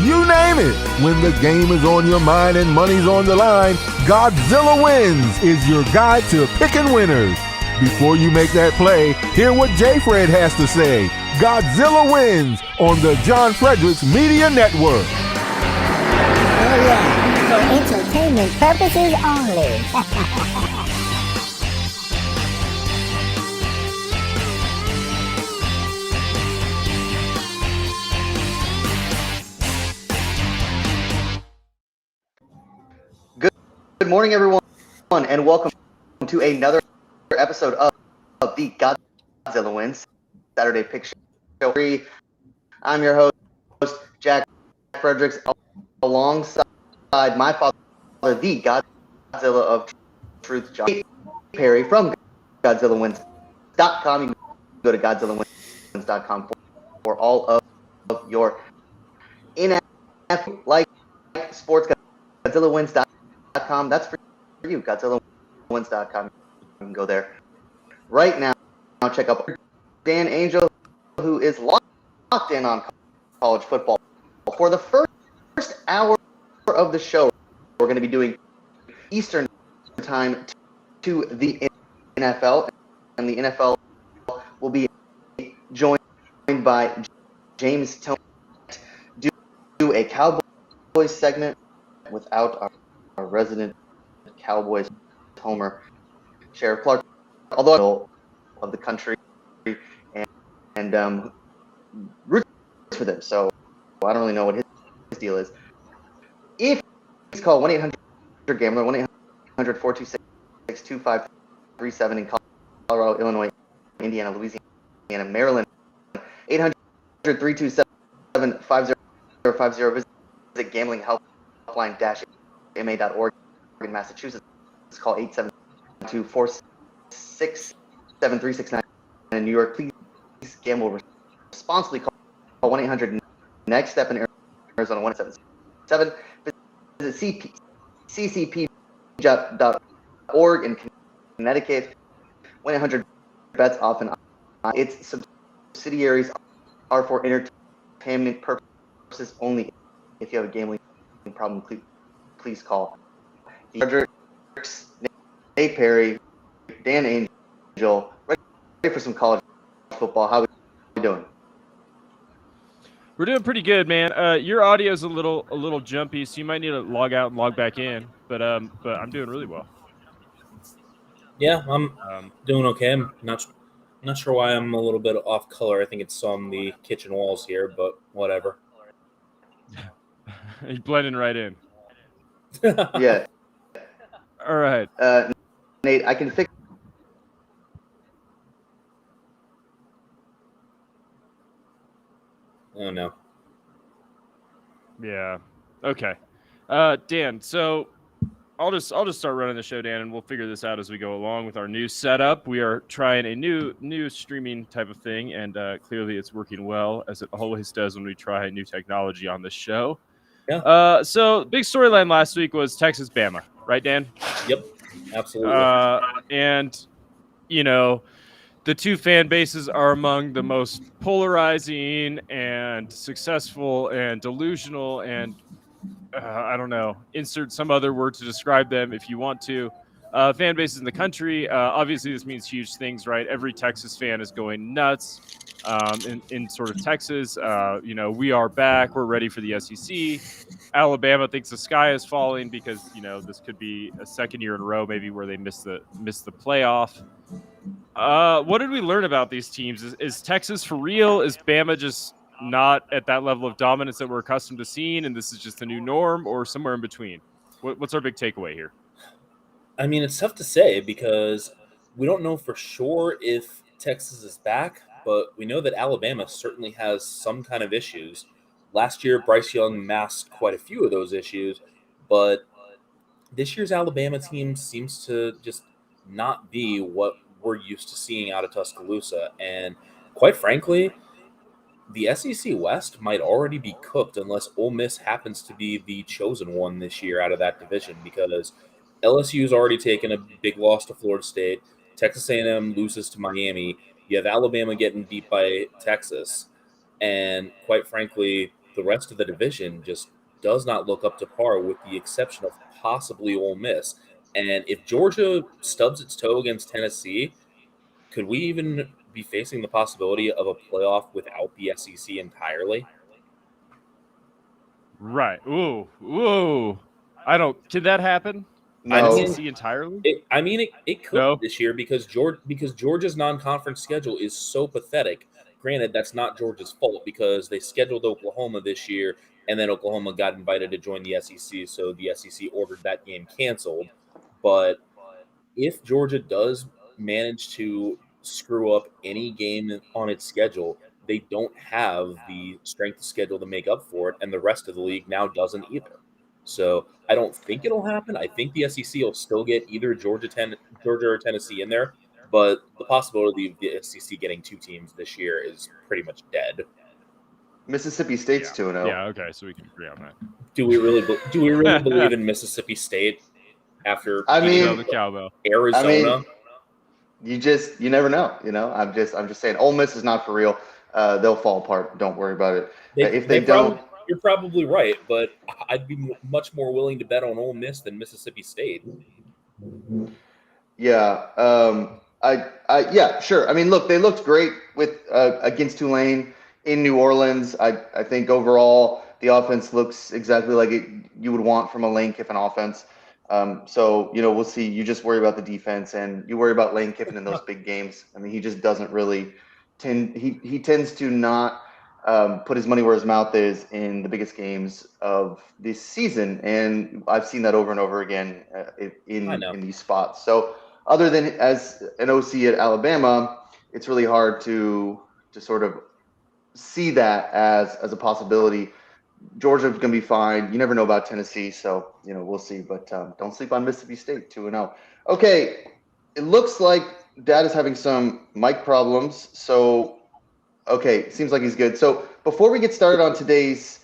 you name it. When the game is on your mind and money's on the line, Godzilla Wins is your guide to picking winners. Before you make that play, hear what J. Fred has to say. Godzilla Wins on the John Fredericks Media Network. Oh yeah, for entertainment purposes only. Good morning, everyone, and welcome to another episode of the Godzilla Wins Saturday Pick Show 3. I'm your host, Jack Fredericks, alongside my father, the Godzilla of Truth, John Perry from GodzillaWins.com. You can go to GodzillaWins.com for all of your in-app like sports. GodzillaWins.com. That's for you. GodzillaWins.com. You can go there right now. Check out Dan Angel, who is locked in on college football. For the first hour of the show, we're going to be doing Eastern time to the NFL, and the NFL will be joined by James Tony. Do a Cowboys segment without our resident Cowboys homer, Sheriff Clark, although of the country and roots for them. So I don't really know what his deal is. If he's called 1-800-GAMBLER, 1-800-426-2537 in Colorado, Illinois, Indiana, Louisiana, Maryland, 800-327-5050. Visit Gambling Helpline-MA.org in Massachusetts. Call 872-467-3669. In New York, please gamble responsibly. Call 1-800-NEXT-STEP in Arizona, 1-877. Visit ccp.org in Connecticut. 1-800-BETS often. Its subsidiaries are for entertainment purposes only. If you have a gambling problem, please call the Fredericks, Nate Perry, Dan Angel, ready for some college football. How are we doing? We're doing pretty good, man. Your audio is a little jumpy, so you might need to log out and log back in. But I'm doing really well. Yeah, I'm doing okay. I'm not sure why I'm a little bit off color. I think it's on the kitchen walls here, but whatever. You're blending right in. Yeah. All right. Nate, I can fix. Oh no. Yeah. Okay. Dan, so I'll just start running the show, Dan, and we'll figure this out as we go along with our new setup. We are trying a new streaming type of thing, and clearly it's working well, as it always does when we try new technology on this show. Yeah. So big storyline last week was Texas Bama, right, Dan? Yep. Absolutely. And you know, the two fan bases are among the most polarizing and successful and delusional and I don't know, insert some other word to describe them if you want to. Fan bases in the country. Obviously, this means huge things, right? Every Texas fan is going nuts in sort of Texas. We are back. We're ready for the SEC. Alabama thinks the sky is falling because, this could be a second year in a row maybe where they miss the playoff. What did we learn about these teams? Is Texas for real? Is Bama just not at that level of dominance that we're accustomed to seeing, and this is just the new norm, or somewhere in between? What's our big takeaway here? I mean, it's tough to say because we don't know for sure if Texas is back, but we know that Alabama certainly has some kind of issues. Last year, Bryce Young masked quite a few of those issues, but this year's Alabama team seems to just not be what we're used to seeing out of Tuscaloosa. And quite frankly, the SEC West might already be cooked unless Ole Miss happens to be the chosen one this year out of that division, because LSU's already taken a big loss to Florida State. Texas A&M loses to Miami. You have Alabama getting beat by Texas. And quite frankly, the rest of the division just does not look up to par, with the exception of possibly Ole Miss. And if Georgia stubs its toe against Tennessee, could we even be facing the possibility of a playoff without the SEC entirely? Right. Ooh. I don't. Can that happen? I No, mean, SEC entirely? it could No. this year because Georgia's non-conference schedule is so pathetic. Granted, that's not Georgia's fault because they scheduled Oklahoma this year, and then Oklahoma got invited to join the SEC, so the SEC ordered that game canceled. But if Georgia does manage to screw up any game on its schedule, they don't have the strength of schedule to make up for it, and the rest of the league now doesn't either. So I don't think it'll happen. I think the SEC will still get either Georgia or Tennessee in there, but the possibility of the SEC getting 2 teams this year is pretty much dead. Mississippi State's 2-0. Yeah. Okay. So we can agree on that. Do we really believe in Mississippi State after I beating mean- the cowbell. Arizona? You never know. I'm just saying, Ole Miss is not for real. They'll fall apart. Don't worry about it. If they don't, you're probably right, but I'd be much more willing to bet on Ole Miss than Mississippi State. yeah, yeah, sure. I mean, look, they looked great with against Tulane in New Orleans. I think overall the offense looks exactly like you would want from a Lane Kiffin offense. So we'll see. You just worry about the defense, and you worry about Lane Kiffin in those big games. I mean, he just doesn't really he tends to not put his money where his mouth is in the biggest games of this season, and I've seen that over and over again in these spots. So other than as an OC at Alabama, it's really hard to sort of see that as a possibility. Georgia's going to be fine. You never know about Tennessee, so we'll see. But don't sleep on Mississippi State 2-0. Okay, it looks like Dad is having some mic problems. So, okay, seems like he's good. So before we get started on today's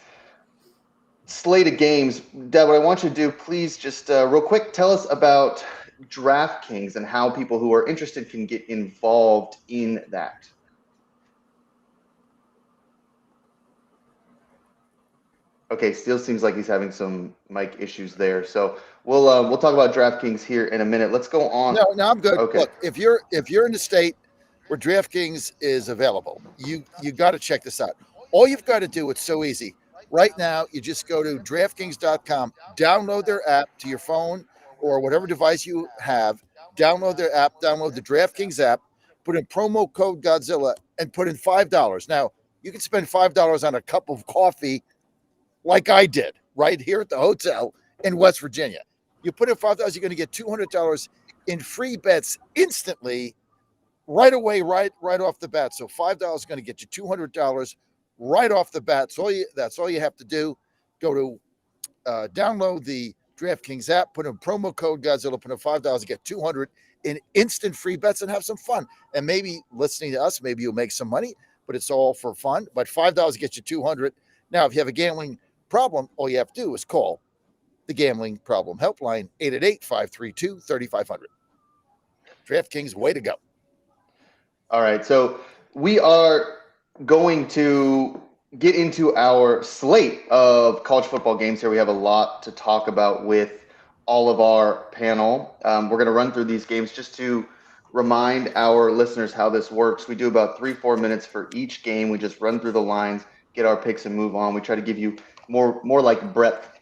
slate of games, Dad, what I want you to do, please just real quick, tell us about DraftKings and how people who are interested can get involved in that. Okay, still seems like he's having some mic issues there. So we'll talk about DraftKings here in a minute. Let's go on. No, I'm good. Okay. Look, if you're in the state where DraftKings is available, you got to check this out. All you've got to do, it's so easy. Right now, you just go to DraftKings.com, download their app to your phone or whatever device you have, download their app, download the DraftKings app, put in promo code Godzilla, and put in $5. Now, you can spend $5 on a cup of coffee like I did right here at the hotel in West Virginia. You put in $5, you're going to get $200 in free bets instantly, right away, right off the bat. So $5 is going to get you $200 right off the bat. So that's all you have to do. Go to download the DraftKings app, put in promo code Godzilla, put in $5, get $200 in instant free bets, and have some fun. And maybe listening to us, maybe you'll make some money, but it's all for fun. But $5 gets you $200. Now, if you have a gambling problem, all you have to do is call the Gambling Problem Helpline, 888-532-3500. DraftKings, way to go. All right, so we are going to get into our slate of college football games here. We have a lot to talk about with all of our panel. We're going to run through these games just to remind our listeners how this works. We do about 3-4 minutes for each game. We just run through the lines, get our picks, and move on. We try to give you more like breadth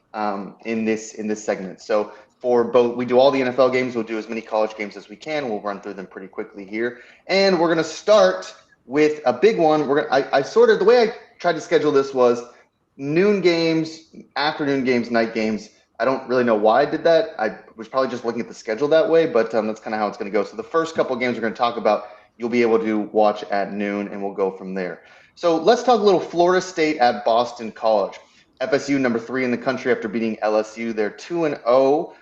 in this segment. So for both, we do all the NFL games. We'll do as many college games as we can. We'll run through them pretty quickly here, and we're going to start with a big one. I sort of, the way I tried to schedule this was noon games, afternoon games, night games. I don't really know why I did that. I was probably just looking at the schedule that way, but that's kind of how it's going to go. So the first couple of games we're going to talk about, you'll be able to watch at noon, and we'll go from there. So let's talk a little Florida State at Boston College. FSU number 3 in the country after beating LSU. They're 2-0.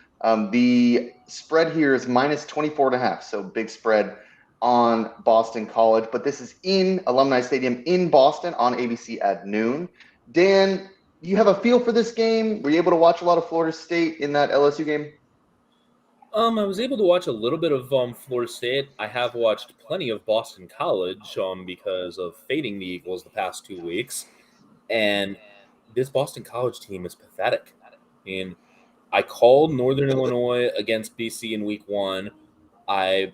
The spread here is minus 24.5, so big spread on Boston College. But this is in Alumni Stadium in Boston on ABC at noon. Dan, do you have a feel for this game? Were you able to watch a lot of Florida State in that LSU game? I was able to watch a little bit of Florida State. I have watched plenty of Boston College because of fading the Eagles the past 2 weeks. And this Boston College team is pathetic. I mean, I called Northern Illinois against BC in week 1. I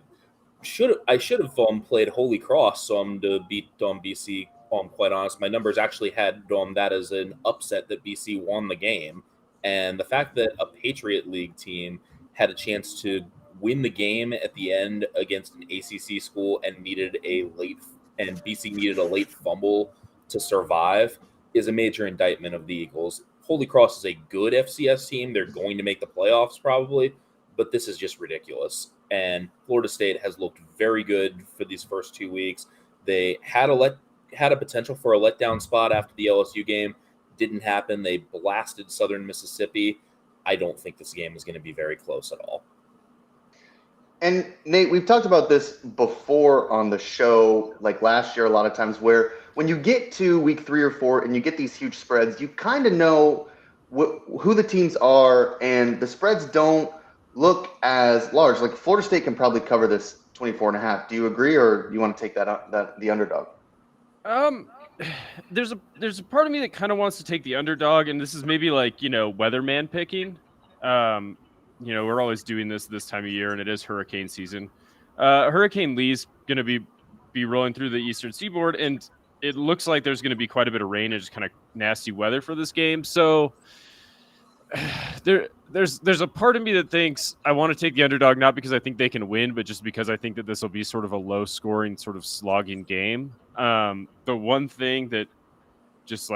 should have played Holy Cross to beat BC. I'm quite honest. My numbers actually had that as an upset that BC won the game, and the fact that a Patriot League team had a chance to win the game at the end against an ACC school and BC needed a late fumble to survive is a major indictment of the Eagles. Holy Cross is a good FCS team. They're going to make the playoffs probably, but this is just ridiculous. And Florida State has looked very good for these first 2 weeks. They had a potential for a letdown spot after the LSU game. Didn't happen. They blasted Southern Mississippi. I don't think this game is going to be very close at all. And Nate, we've talked about this before on the show, like last year, a lot of times where when you get to week 3 or 4 and you get these huge spreads, you kind of know who the teams are, and the spreads don't look as large. Like Florida State can probably cover this 24.5. Do you agree, or do you want to take that the underdog? There's a part of me that kind of wants to take the underdog, and this is maybe like, weatherman picking. We're always doing this time of year, and it is hurricane season. Hurricane Lee's going to be rolling through the eastern seaboard, and it looks like there's going to be quite a bit of rain and just kind of nasty weather for this game. So there's a part of me that thinks I want to take the underdog, not because I think they can win, but just because I think that this will be sort of a low scoring, sort of slogging game. The one thing that just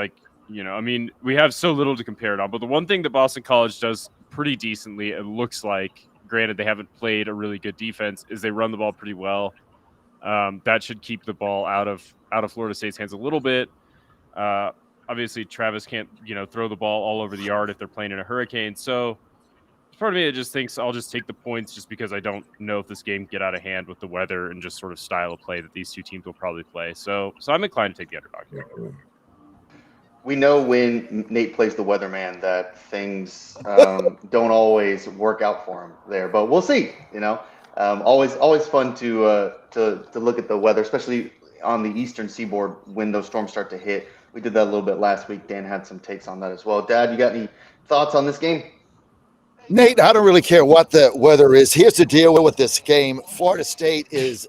we have so little to compare it on, but the one thing that Boston College does pretty decently, it looks like, granted they haven't played a really good defense, is they run the ball pretty well. That should keep the ball out of Florida State's hands a little bit. Obviously, Travis can't, throw the ball all over the yard if they're playing in a hurricane. So part of me that just thinks I'll just take the points just because I don't know if this game get out of hand with the weather and just sort of style of play that these two teams will probably play. So I'm inclined to take the underdog. We know when Nate plays the weatherman that things don't always work out for him there, but we'll see. Always fun to look at the weather, especially on the eastern seaboard when those storms start to hit. We did that a little bit last week. Dan had some takes on that as well. Dad, you got any thoughts on this game? Nate, I don't really care what the weather is. Here's the deal with this game. Florida State this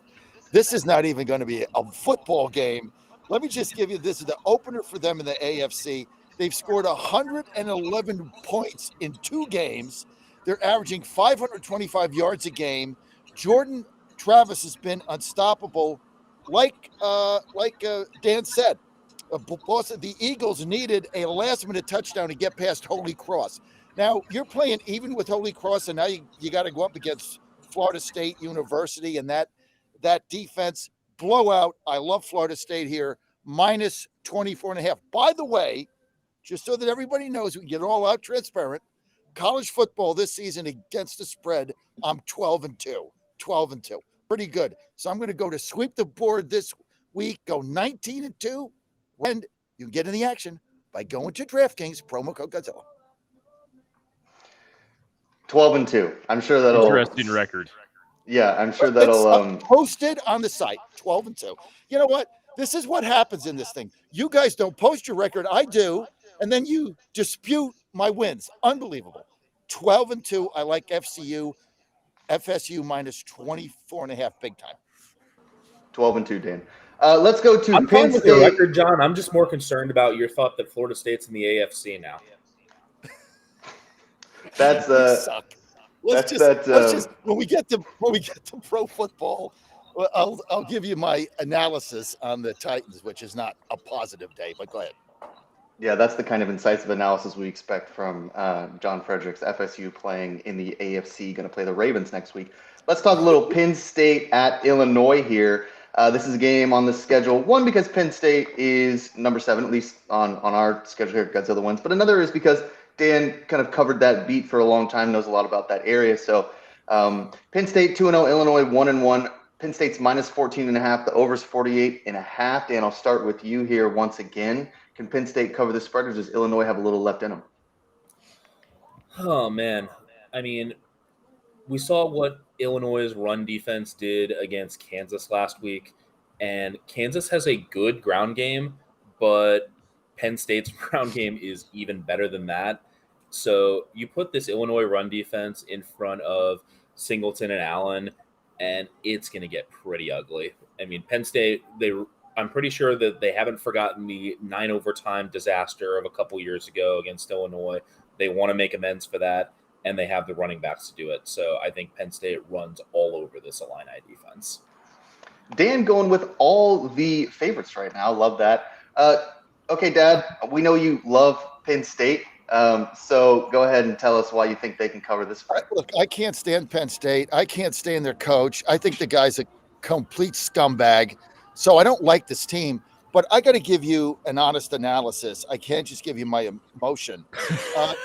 is not even going to be a football game. Let me just give you this is the opener for them in the AFC. They've scored 111 points in 2 games. They're averaging 525 yards a game. Jordan Travis has been unstoppable. Like Dan said, the Eagles needed a last-minute touchdown to get past Holy Cross. Now, you're playing even with Holy Cross, and now you got to go up against Florida State University and that defense. Blowout. I love Florida State here, minus 24.5. By the way, just so that everybody knows, we can get it all out transparent, college football this season against the spread, I'm 12-2. 12-2. Pretty good. So I'm going to go to sweep the board this week, go 19-2, and you can get in the action by going to DraftKings, promo code Godzilla. 12-2. I'm sure that'll interesting record. Yeah, I'm sure that'll posted on the site. 12-2. You know what? This is what happens in this thing. You guys don't post your record. I do, and then you dispute my wins. Unbelievable. 12-2. I like FSU minus 24.5. Big time. 12-2, Dan. Let's go to I'm Penn fine with State. your record, John. I'm just more concerned about your thought that Florida State's in the AFC now. That's suck. Let's just when we get to pro football, I'll give you my analysis on the Titans, which is not a positive day. But go ahead. Yeah, that's the kind of incisive analysis we expect from John Fredericks. FSU playing in the AFC, going to play the Ravens next week. Let's talk a little Penn State at Illinois here. This is a game on the schedule. One, because Penn State is number 7, at least on our schedule here at Godzilla Wins. But another is because Dan kind of covered that beat for a long time, knows a lot about that area. So Penn State 2-0, Illinois 1-1. Penn State's minus 14.5. The over's 48.5. Dan, I'll start with you here once again. Can Penn State cover the spread, or does Illinois have a little left in them? Oh, man. I mean, we saw what Illinois' run defense did against Kansas last week, and Kansas has a good ground game, but Penn State's ground game is even better than that. So you put this Illinois run defense in front of Singleton and Allen, and it's going to get pretty ugly. I mean, Penn State, I'm pretty sure that they haven't forgotten the 9 overtime disaster of a couple years ago against Illinois. They want to make amends for that, and they have the running backs to do it. So I think Penn State runs all over this Illini defense. Dan going with all the favorites right now. Love that. Okay, Dad, we know you love Penn State. So go ahead and tell us why you think they can cover this spread. Look, I can't stand Penn State. I can't stand their coach. I think the guy's a complete scumbag. So I don't like this team. But I got to give you an honest analysis. I can't just give you my emotion.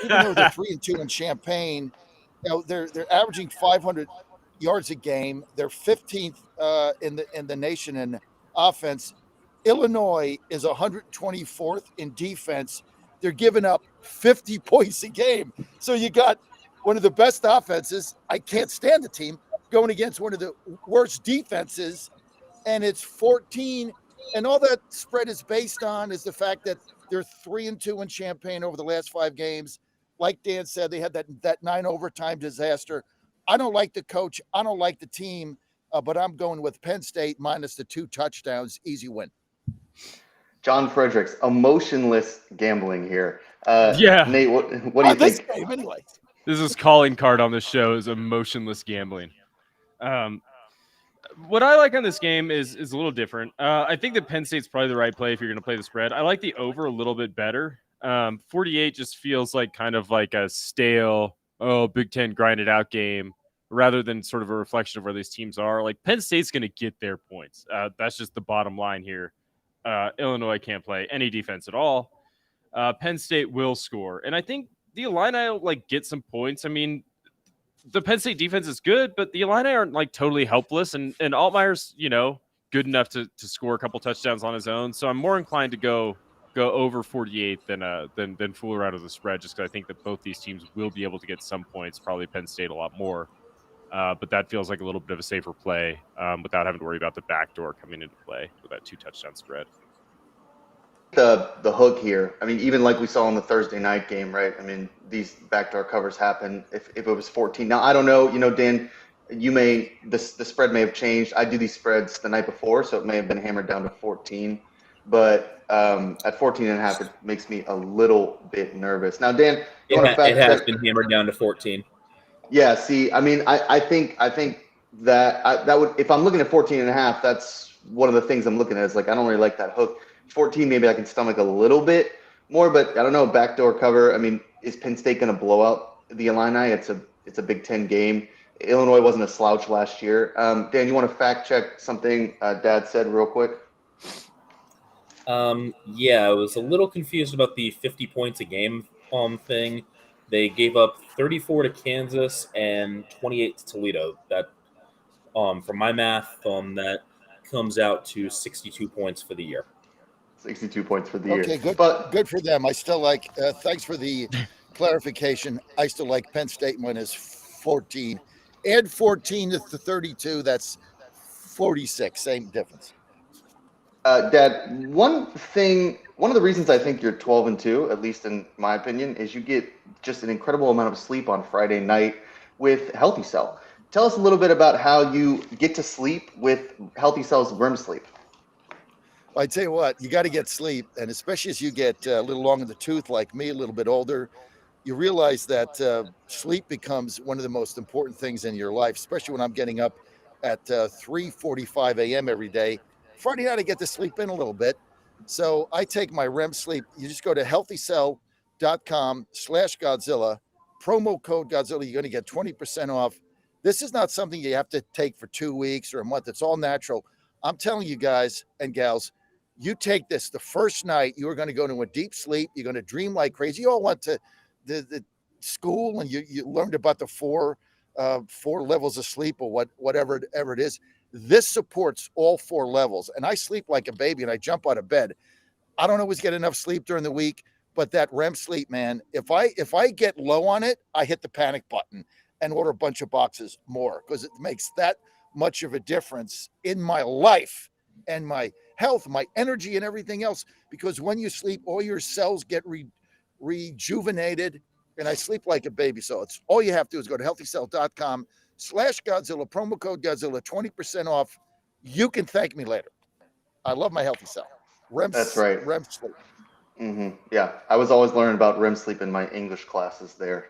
Even though they're 3-2 in Champaign, they're averaging 500 yards a game. They're 15th in the nation in offense. Illinois is 124th in defense. They're giving up 50 points a game. So you got one of the best offenses. I can't stand the team going against one of the worst defenses, and it's 14. And all that spread is based on is the fact that they're 3-2 in Champaign over the last 5 games. Like Dan said, they had that 9 overtime disaster. I don't like the coach. I don't like the team, but I'm going with Penn State minus the 2 touchdowns. Easy win. John Fredericks, emotionless gambling here. Yeah. Nate, what do you think? Game, anyway. This is calling card on the show is emotionless gambling. What I like on this game is a little different. I think that Penn State's probably the right play if you're going to play the spread. I like the over a little bit better. 48 just feels like kind of like a stale, Big Ten grinded out game rather than sort of a reflection of where these teams are. Like Penn State's going to get their points. That's just the bottom line here. Illinois can't play any defense at all. Penn State will score. And I think the Illini will get some points. I mean, the Penn State defense is good, but the Illini aren't totally helpless. And Altmaier's, good enough to score a couple touchdowns on his own. So I'm more inclined to go over 48 than fool around with the spread, just because I think that both these teams will be able to get some points, probably Penn State a lot more. But that feels like a little bit of a safer play without having to worry about the backdoor coming into play with that 2 touchdown spread. The hook here. I mean, even like we saw in the Thursday night game, right? I mean, these backdoor covers happen if it was 14. Now, I don't know, Dan, the spread may have changed. I do these spreads the night before, so it may have been hammered down to 14. But at 14.5, it makes me a little bit nervous. Now, Dan, it has been hammered down to 14. Yeah, see, I mean, I think that that would, if I'm looking at 14.5, that's one of the things I'm looking at. Is I don't really like that hook. 14, maybe I can stomach a little bit more, but I don't know. Backdoor cover. I mean, is Penn State going to blow out the Illini? It's a Big Ten game. Illinois wasn't a slouch last year. Dan, you want to fact check something Dad said real quick? Yeah, I was a little confused about the 50 points a game thing. They gave up 34 to Kansas and 28 to Toledo. That, from my math, that comes out to 62 points for the year. 62 points for the year. Okay, good. But Good for them. I still like. Thanks for the clarification. I still like Penn State minus 14. Add 14 to 32. That's 46. Same difference. Dad, one of the reasons I think you're 12-2, at least in my opinion, is you get just an incredible amount of sleep on Friday night with Healthy Cell. Tell us a little bit about how you get to sleep with Healthy Cell's REM sleep. Well, I tell you what, you got to get sleep, and especially as you get a little long in the tooth, like me, a little bit older, you realize that sleep becomes one of the most important things in your life, especially when I'm getting up at 3:45 a.m. every day. Friday night, I get to sleep in a little bit. So I take my REM sleep. You just go to healthycell.com/Godzilla, promo code Godzilla. You're going to get 20% off. This is not something you have to take for 2 weeks or a month. It's all natural. I'm telling you guys and gals, you take this the first night, you are going to go into a deep sleep. You're going to dream like crazy. You all went to the school and you learned about the four levels of sleep or whatever it is. This supports all 4 levels. And I sleep like a baby and I jump out of bed. I don't always get enough sleep during the week, but that REM sleep, man, if I get low on it, I hit the panic button and order a bunch of boxes more because it makes that much of a difference in my life and my health, my energy, and everything else. Because when you sleep, all your cells get rejuvenated, and I sleep like a baby. So it's all you have to do is go to healthycell.com/Godzilla, promo code Godzilla, 20% off. You can thank me later. I love my Healthy Cell. That's right. REM sleep. Yeah, I was always learning about REM sleep in my English classes there.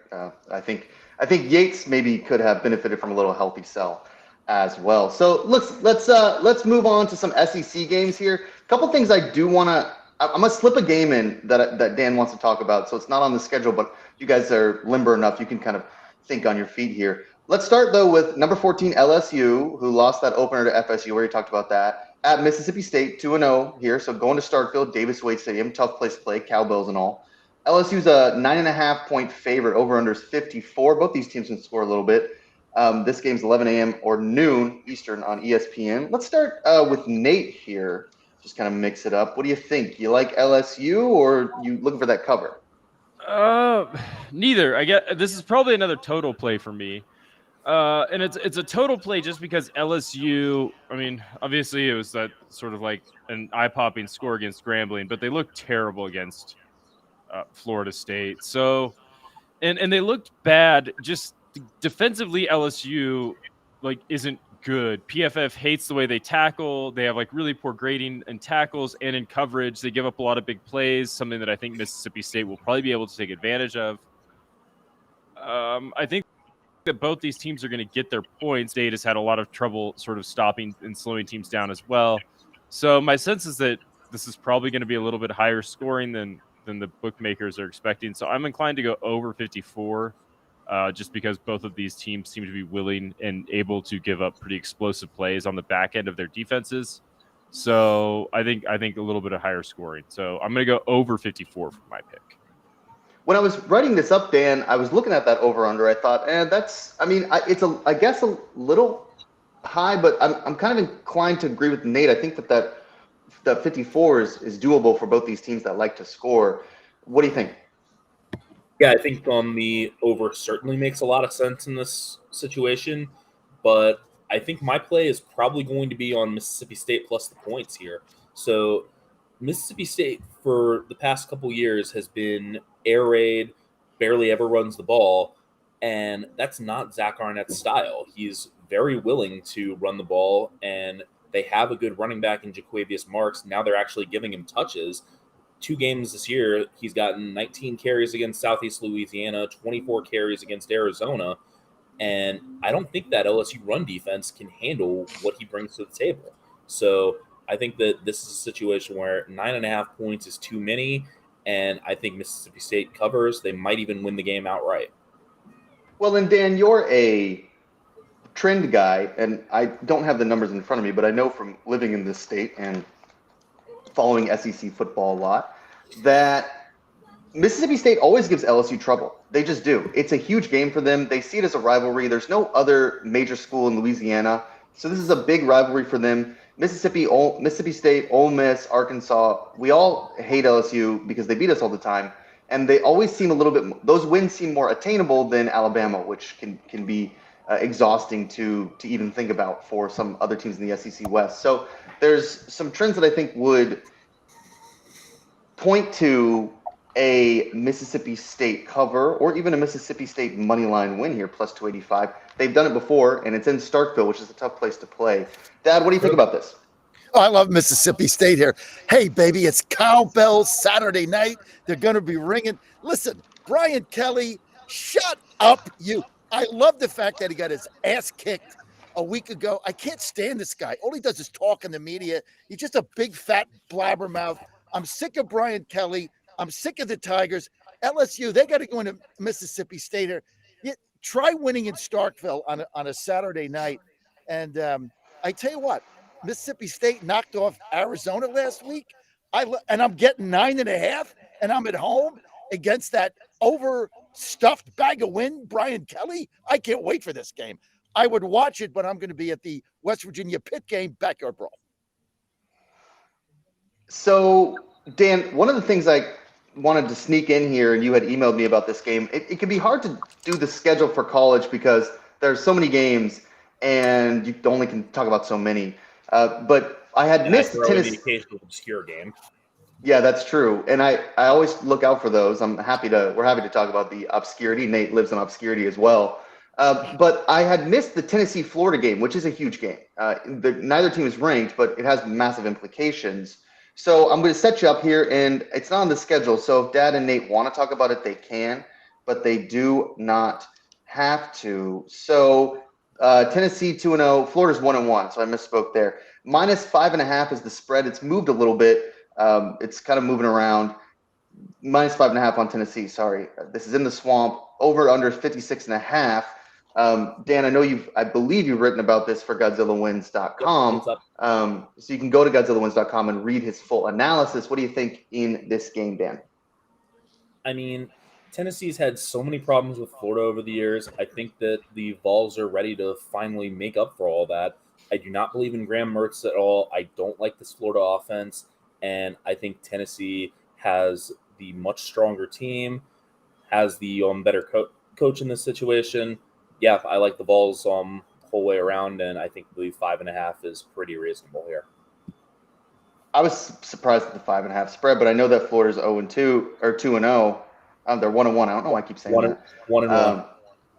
I think Yates maybe could have benefited from a little Healthy Cell as well. So let's move on to some SEC games here. A couple things I do want to. I'm gonna slip a game in that Dan wants to talk about. So it's not on the schedule, but you guys are limber enough. You can kind of think on your feet here. Let's start though with number 14 LSU, who lost that opener to FSU. We already talked about that. At Mississippi State, 2-0 here. So going to Starkville, Davis Wade Stadium, tough place to play, cowbells and all. LSU's a 9.5-point favorite. Over under is 54. Both these teams can score a little bit. This game's 11 a.m. or noon Eastern on ESPN. Let's start with Nate here. Just kind of mix it up. What do you think? You like LSU or you looking for that cover? Neither. I get this is probably another total play for me. And it's a total play just because LSU, I mean, obviously it was that sort of like an eye-popping score against Grambling, but they looked terrible against Florida State. So, and they looked bad just defensively. LSU like isn't good. PFF hates the way they tackle. They have like really poor grading in tackles and in coverage. They give up a lot of big plays, something that I think Mississippi State will probably be able to take advantage of. I think that both these teams are going to get their points. State has had a lot of trouble sort of stopping and slowing teams down as well. So my sense is that this is probably going to be a little bit higher scoring than the bookmakers are expecting. So I'm inclined to go over 54, just because both of these teams seem to be willing and able to give up pretty explosive plays on the back end of their defenses. So I think a little bit of higher scoring. So I'm going to go over 54 for my pick. When I was writing this up, Dan, I was looking at that over/under. I thought, it's I guess a little high, but I'm kind of inclined to agree with Nate. I think that 54 is doable for both these teams that like to score. What do you think? Yeah, I think on the over certainly makes a lot of sense in this situation, but I think my play is probably going to be on Mississippi State plus the points here. So Mississippi State for the past couple years has been air raid, barely ever runs the ball, and that's not Zach Arnett's style. He's very willing to run the ball, and they have a good running back in Jaquavius Marks. Now they're actually giving him touches. 2 games this year, he's gotten 19 carries against Southeast Louisiana, 24 carries against Arizona, and I don't think that LSU run defense can handle what he brings to the table. So I think that this is a situation where 9.5 points is too many, and I think Mississippi State covers. They might even win the game outright. Well, then, Dan, you're a trend guy, and I don't have the numbers in front of me, but I know from living in this state and following SEC football a lot that Mississippi State always gives LSU trouble. They just do. It's a huge game for them. They see it as a rivalry. There's no other major school in Louisiana, so this is a big rivalry for them. Mississippi State, Ole Miss, Arkansas, we all hate LSU because they beat us all the time, and they always seem a little bit – those wins seem more attainable than Alabama, which can be exhausting to even think about for some other teams in the SEC West. So there's some trends that I think would point to a Mississippi State cover or even a Mississippi State money line win here, plus 285. They've done it before, and it's in Starkville, which is a tough place to play. Dad, what do you think about this? Oh, I love Mississippi State here. Hey, baby, it's cowbell Saturday night. They're going to be ringing. Listen, Brian Kelly, shut up, you. I love the fact that he got his ass kicked a week ago. I can't stand this guy. All he does is talk in the media. He's just a big, fat blabbermouth. I'm sick of Brian Kelly. I'm sick of the Tigers. LSU, they got to go into Mississippi State here. Try winning in Starkville on a Saturday night. And I tell you what, Mississippi State knocked off Arizona last week. And I'm getting 9.5, and I'm at home against that overstuffed bag of wind, Brian Kelly. I can't wait for this game. I would watch it, but I'm going to be at the West Virginia Pitt game, backyard brawl. So, Dan, one of the things I wanted to sneak in here, and you had emailed me about this game, it can be hard to do the schedule for college because there's so many games and you only can talk about so many. But I had And I missed throw in the Tennessee. occasional obscure game. Yeah, that's true. And I always look out for those. We're happy to talk about the obscurity. Nate lives in obscurity as well. But I had missed the Tennessee Florida game, which is a huge game. Neither team is ranked, but it has massive implications. So I'm going to set you up here, and it's not on the schedule. So if Dad and Nate want to talk about it, they can, but they do not have to. So Tennessee 2-0, Florida's 1-1. So I misspoke there. -5.5 is the spread. It's moved a little bit. It's kind of moving around. -5.5 on Tennessee. Sorry, this is in the swamp. Over under 56.5. Dan, I believe you've written about this for GodzillaWins.com. What's up? So you can go to GodzillaWins.com and read his full analysis. What do you think in this game, Dan? I mean, Tennessee's had so many problems with Florida over the years. I think that the Vols are ready to finally make up for all that. I do not believe in Graham Mertz at all. I don't like this Florida offense, and I think Tennessee has the much stronger team, has the better coach in this situation. Yeah, I like the Vols whole way around, and I think the 5.5 is pretty reasonable here. I was surprised at the 5.5 spread, but I know that Florida's 0-2 or 2-0. They're 1-1. I don't know why I keep saying that. 1-1.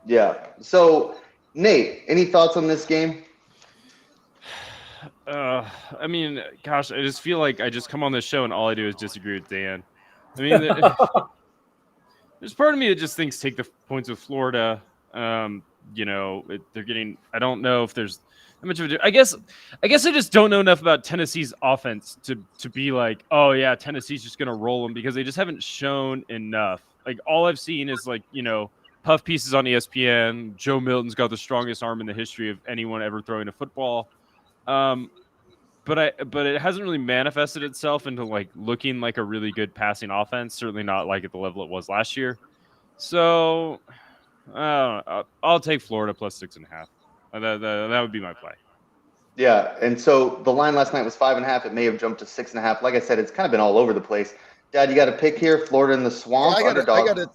Yeah. So, Nate, any thoughts on this game? I mean, gosh, I just feel like I just come on this show and all I do is disagree with Dan. I mean, there's part of me that just thinks take the points with Florida. They're getting. I don't know if there's that much of a. I guess I just don't know enough about Tennessee's offense to be like, oh yeah, Tennessee's just gonna roll them, because they just haven't shown enough. Like all I've seen is puff pieces on ESPN. Joe Milton's got the strongest arm in the history of anyone ever throwing a football. But it hasn't really manifested itself into looking like a really good passing offense. Certainly not like at the level it was last year. So I'll take Florida plus 6.5. That would be my play. Yeah, and so the line last night was 5.5. It may have jumped to 6.5. Like I said, it's kind of been all over the place. Dad, you got a pick here? Florida in the swamp. Yeah, Underdog. I got it.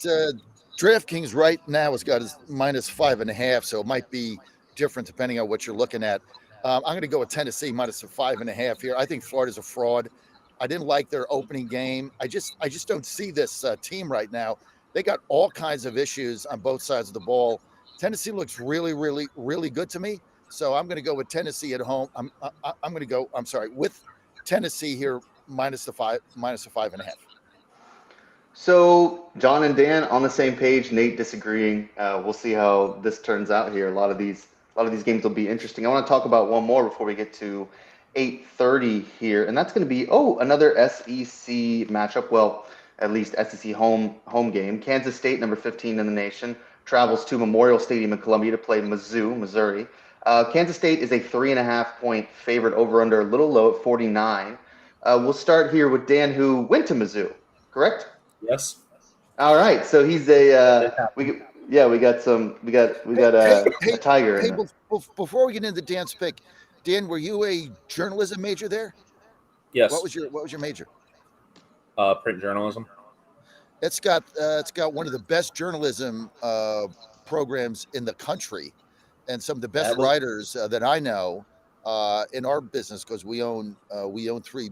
DraftKings right now has got his -5.5, so it might be different depending on what you're looking at. I'm going to go with Tennessee -5.5 here. I think Florida's a fraud. I didn't like their opening game. I just don't see this team right now. They got all kinds of issues on both sides of the ball. Tennessee looks really, really, really good to me. So I'm going to go with Tennessee at home. I'm going to go. I'm sorry, with Tennessee here -5.5. So John and Dan on the same page. Nate disagreeing. We'll see how this turns out here. A lot of these games will be interesting. I want to talk about one more before we get to 8:30 here, and that's going to be another SEC matchup. Well, at least SEC home game. Kansas State, number 15 in the nation, travels to Memorial Stadium in Columbia to play Mizzou, Missouri. Kansas State is a 3.5-point favorite, over under a little low at 49. We'll start here with Dan, who went to Mizzou, correct? Yes. All right, so he's a we got a tiger in there. Before we get into Dan's pick, Dan, were you a journalism major there? Yes. What was your major? Print journalism. It's got one of the best journalism programs in the country, and some of the best writers that I know in our business, because we own 3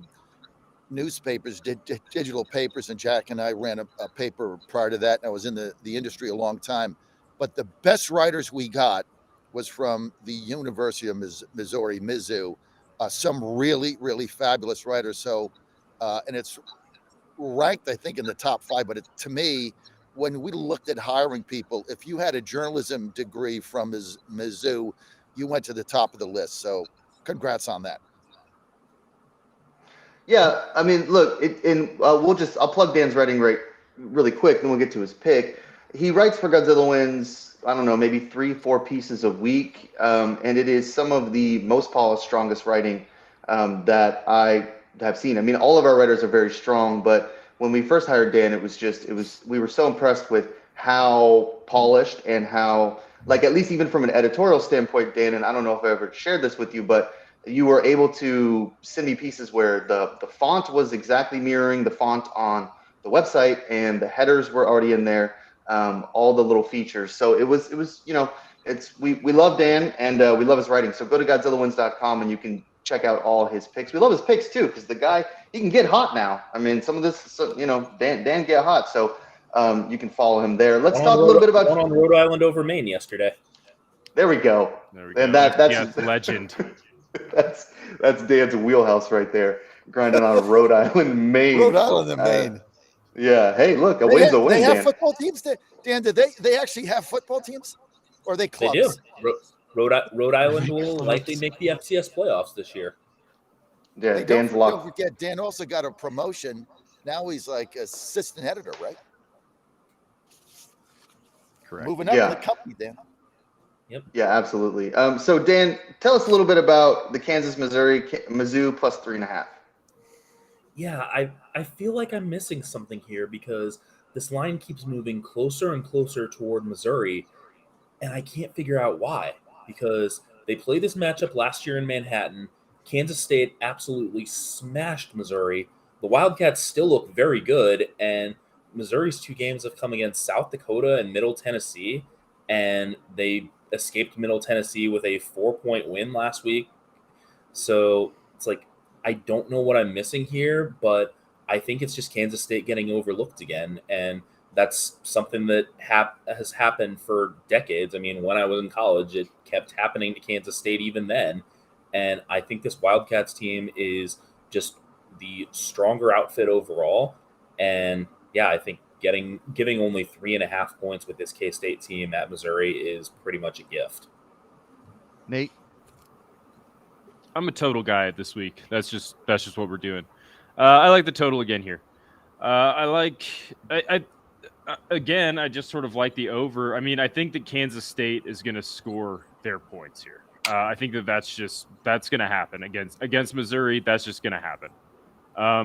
newspapers, digital papers, and Jack and I ran a paper prior to that, and I was in the industry a long time. But the best writers we got was from the University of Missouri, Mizzou. Some really, really fabulous writers. So, and it's ranked, I think, in the top 5. But to me, when we looked at hiring people, if you had a journalism degree from Mizzou, you went to the top of the list. So, congrats on that. Yeah, I mean, look, I'll plug Dan's writing really quick, then we'll get to his pick. He writes for Godzilla Wins, I don't know, maybe 3-4 pieces a week, and it is some of the most polished, strongest writing that I have seen. I mean, all of our writers are very strong, but when we first hired Dan, we were so impressed with how polished and how, at least even from an editorial standpoint, Dan, and I don't know if I ever shared this with you, but you were able to send me pieces where the font was exactly mirroring the font on the website, and the headers were already in there, all the little features. So it was we love Dan, and we love his writing. So go to GodzillaWins.com and you can check out all his picks. We love his picks too, because the guy, he can get hot now. I mean, some of this, Dan get hot. So you can follow him there. Let's talk a little bit about one on Rhode Island over Maine yesterday. There we go. And that's legend. that's Dan's wheelhouse right there. Grinding on Rhode Island, Maine. Rhode Island and Maine. Yeah. Hey, look, a win's a win. They have Dan. football teams. Dan, did they actually have football teams, or are they clubs? They do. Rhode Island will likely make the FCS playoffs this year. Yeah, Hey, Dan's don't locked. forget, Dan also got a promotion. Now he's like assistant editor, right? Correct. Moving up in the company, Dan. Yep. Yeah, absolutely. So Dan, tell us a little bit about the Kansas-Missouri Mizzou plus 3.5. Yeah, I feel like I'm missing something here because this line keeps moving closer and closer toward Missouri, and I can't figure out why. Because they played this matchup last year in Manhattan. Kansas State absolutely smashed Missouri. The Wildcats still look very good, and Missouri's 2 games have come against South Dakota and Middle Tennessee, and they escaped Middle Tennessee with a 4-point win last week. So it's like, I don't know what I'm missing here, but I think it's just Kansas State getting overlooked again, and that's something that has happened for decades. I mean, when I was in college, it kept happening to Kansas State even then, and I think this Wildcats team is just the stronger outfit overall, and yeah, I think giving only 3.5 points with this K-State team at Missouri is pretty much a gift. Nate? I'm a total guy this week. That's just what we're doing. I like the total again here. I just sort of like the over. I mean, I think that Kansas State is going to score their points here. I think that's going to happen against Missouri. That's just going to happen.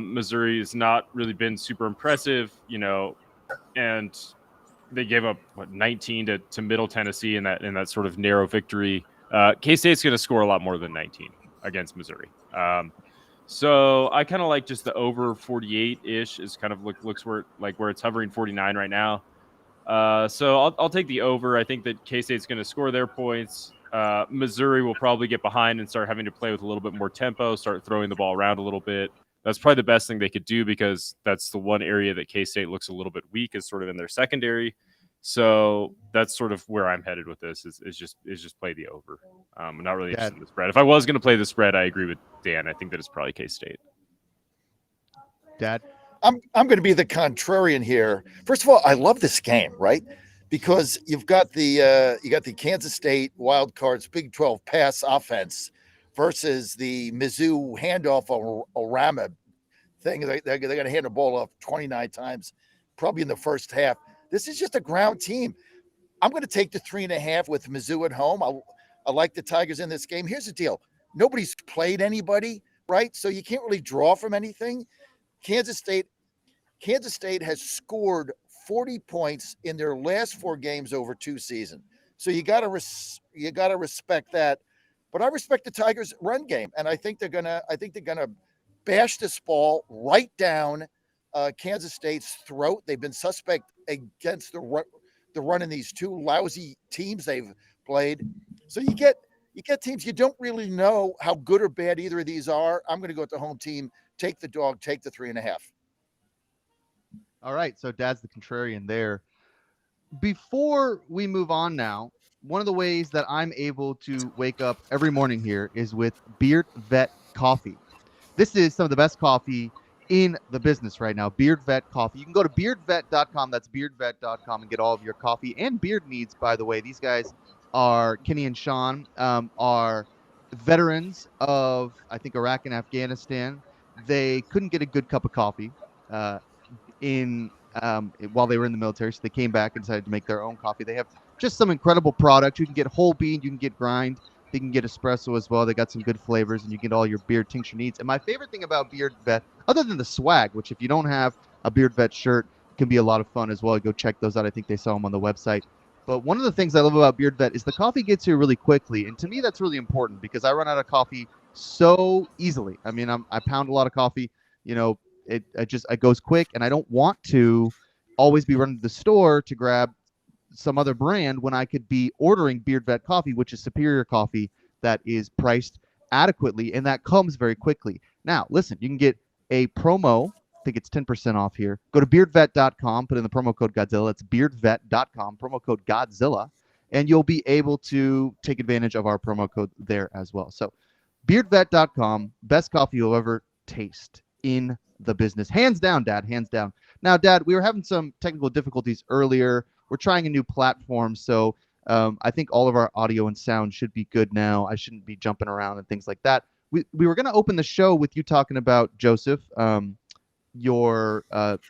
Missouri has not really been super impressive, and they gave up 19 to Middle Tennessee in that sort of narrow victory. K-State's going to score a lot more than 19 against Missouri. So I kind of like just the over 48-ish is kind of looks where it's hovering 49 right now. So I'll take the over. I think that K-State's going to score their points. Missouri will probably get behind and start having to play with a little bit more tempo, start throwing the ball around a little bit. That's probably the best thing they could do because that's the one area that K-State looks a little bit weak is sort of in their secondary. So that's sort of where I'm headed with this is just play the over. I'm not really interested in the spread. If I was going to play the spread, I agree with Dan. I think that it's probably K-State. Dad? I'm going to be the contrarian here. First of all, I love this game, right? Because you've got the Kansas State Wildcards Big 12 pass offense versus the Mizzou handoff or Orama thing. They're going to hand the ball off 29 times, probably in the first half. This is just a ground team. I'm going to take the 3.5 with Mizzou at home. I like the Tigers in this game. Here's the deal. Nobody's played anybody, right? So you can't really draw from anything. Kansas State has scored 40 points in their last 4 games over 2 seasons. So you got to respect that. But I respect the Tigers' run game, and I think they're gonna bash this ball right down Kansas State's throat. They've been suspect against the run in these 2 lousy teams they've played. So you get teams you don't really know how good or bad either of these are. I'm going to go with the home team. Take the dog. Take the 3.5. All right, so Dad's the contrarian there. Before we move on now, one of the ways that I'm able to wake up every morning here is with Beard Vet Coffee. This is some of the best coffee in the business right now, Beard Vet Coffee. You can go to beardvet.com, that's beardvet.com, and get all of your coffee and beard needs, by the way. These guys are, Kenny and Sean, are veterans of, I think, Iraq and Afghanistan. They couldn't get a good cup of coffee while they were in the military, so they came back and decided to make their own coffee. They have just some incredible product. You can get whole bean, you can get grind, you can get espresso as well. They got some good flavors, and you get all your beard tincture needs. And my favorite thing about Beard Vet, other than the swag, which if you don't have a Beard Vet shirt, can be a lot of fun as well. Go check those out. I think they sell them on the website. But one of the things I love about Beard Vet is the coffee gets here really quickly, and to me that's really important because I run out of coffee so easily. I mean, I pound a lot of coffee. It goes quick, and I don't want to always be running to the store to grab some other brand when I could be ordering Beard Vet coffee, which is superior coffee that is priced adequately, and that comes very quickly. Now, listen, you can get a promo. I think it's 10% off here. Go to beardvet.com, put in the promo code Godzilla. It's beardvet.com, promo code Godzilla, and you'll be able to take advantage of our promo code there as well. So, beardvet.com, best coffee you'll ever taste in the business. Hands down, Dad, hands down. Now, Dad, we were having some technical difficulties earlier. We're trying a new platform, so I think all of our audio and sound should be good now. I shouldn't be jumping around and things like that. We were going to open the show with you talking about Joseph, your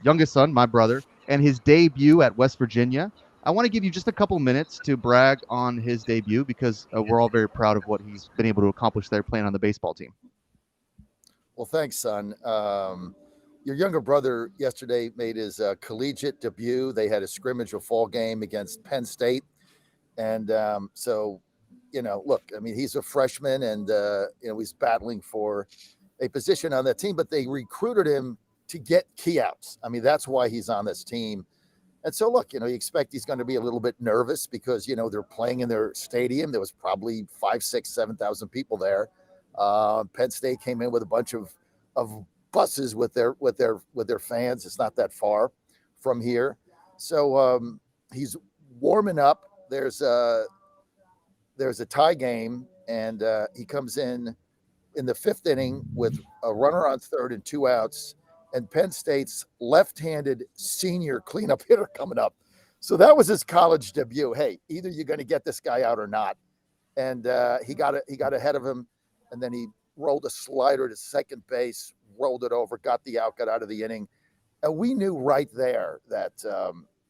youngest son, my brother, and his debut at West Virginia. I want to give you just a couple minutes to brag on his debut because we're all very proud of what he's been able to accomplish there playing on the baseball team. Well, thanks, son. Your younger brother yesterday made his collegiate debut. They had a scrimmage, a fall game against Penn State. And so, look, I mean, he's a freshman and, he's battling for a position on that team, but they recruited him to get key outs. I mean, that's why he's on this team. And so, look, you expect he's going to be a little bit nervous because, they're playing in their stadium. There was probably 5, 6, 7,000 people there. Penn State came in with a bunch of buses with their fans. It's not that far from here. So he's warming up. There's a tie game, and he comes in the 5th inning with a runner on third and 2 outs, and Penn State's left-handed senior cleanup hitter coming up. So that was his college debut. Hey, either you're going to get this guy out or not. And he got ahead of him, and then he rolled a slider to second base, rolled it over, got the out, got out of the inning. And we knew right there that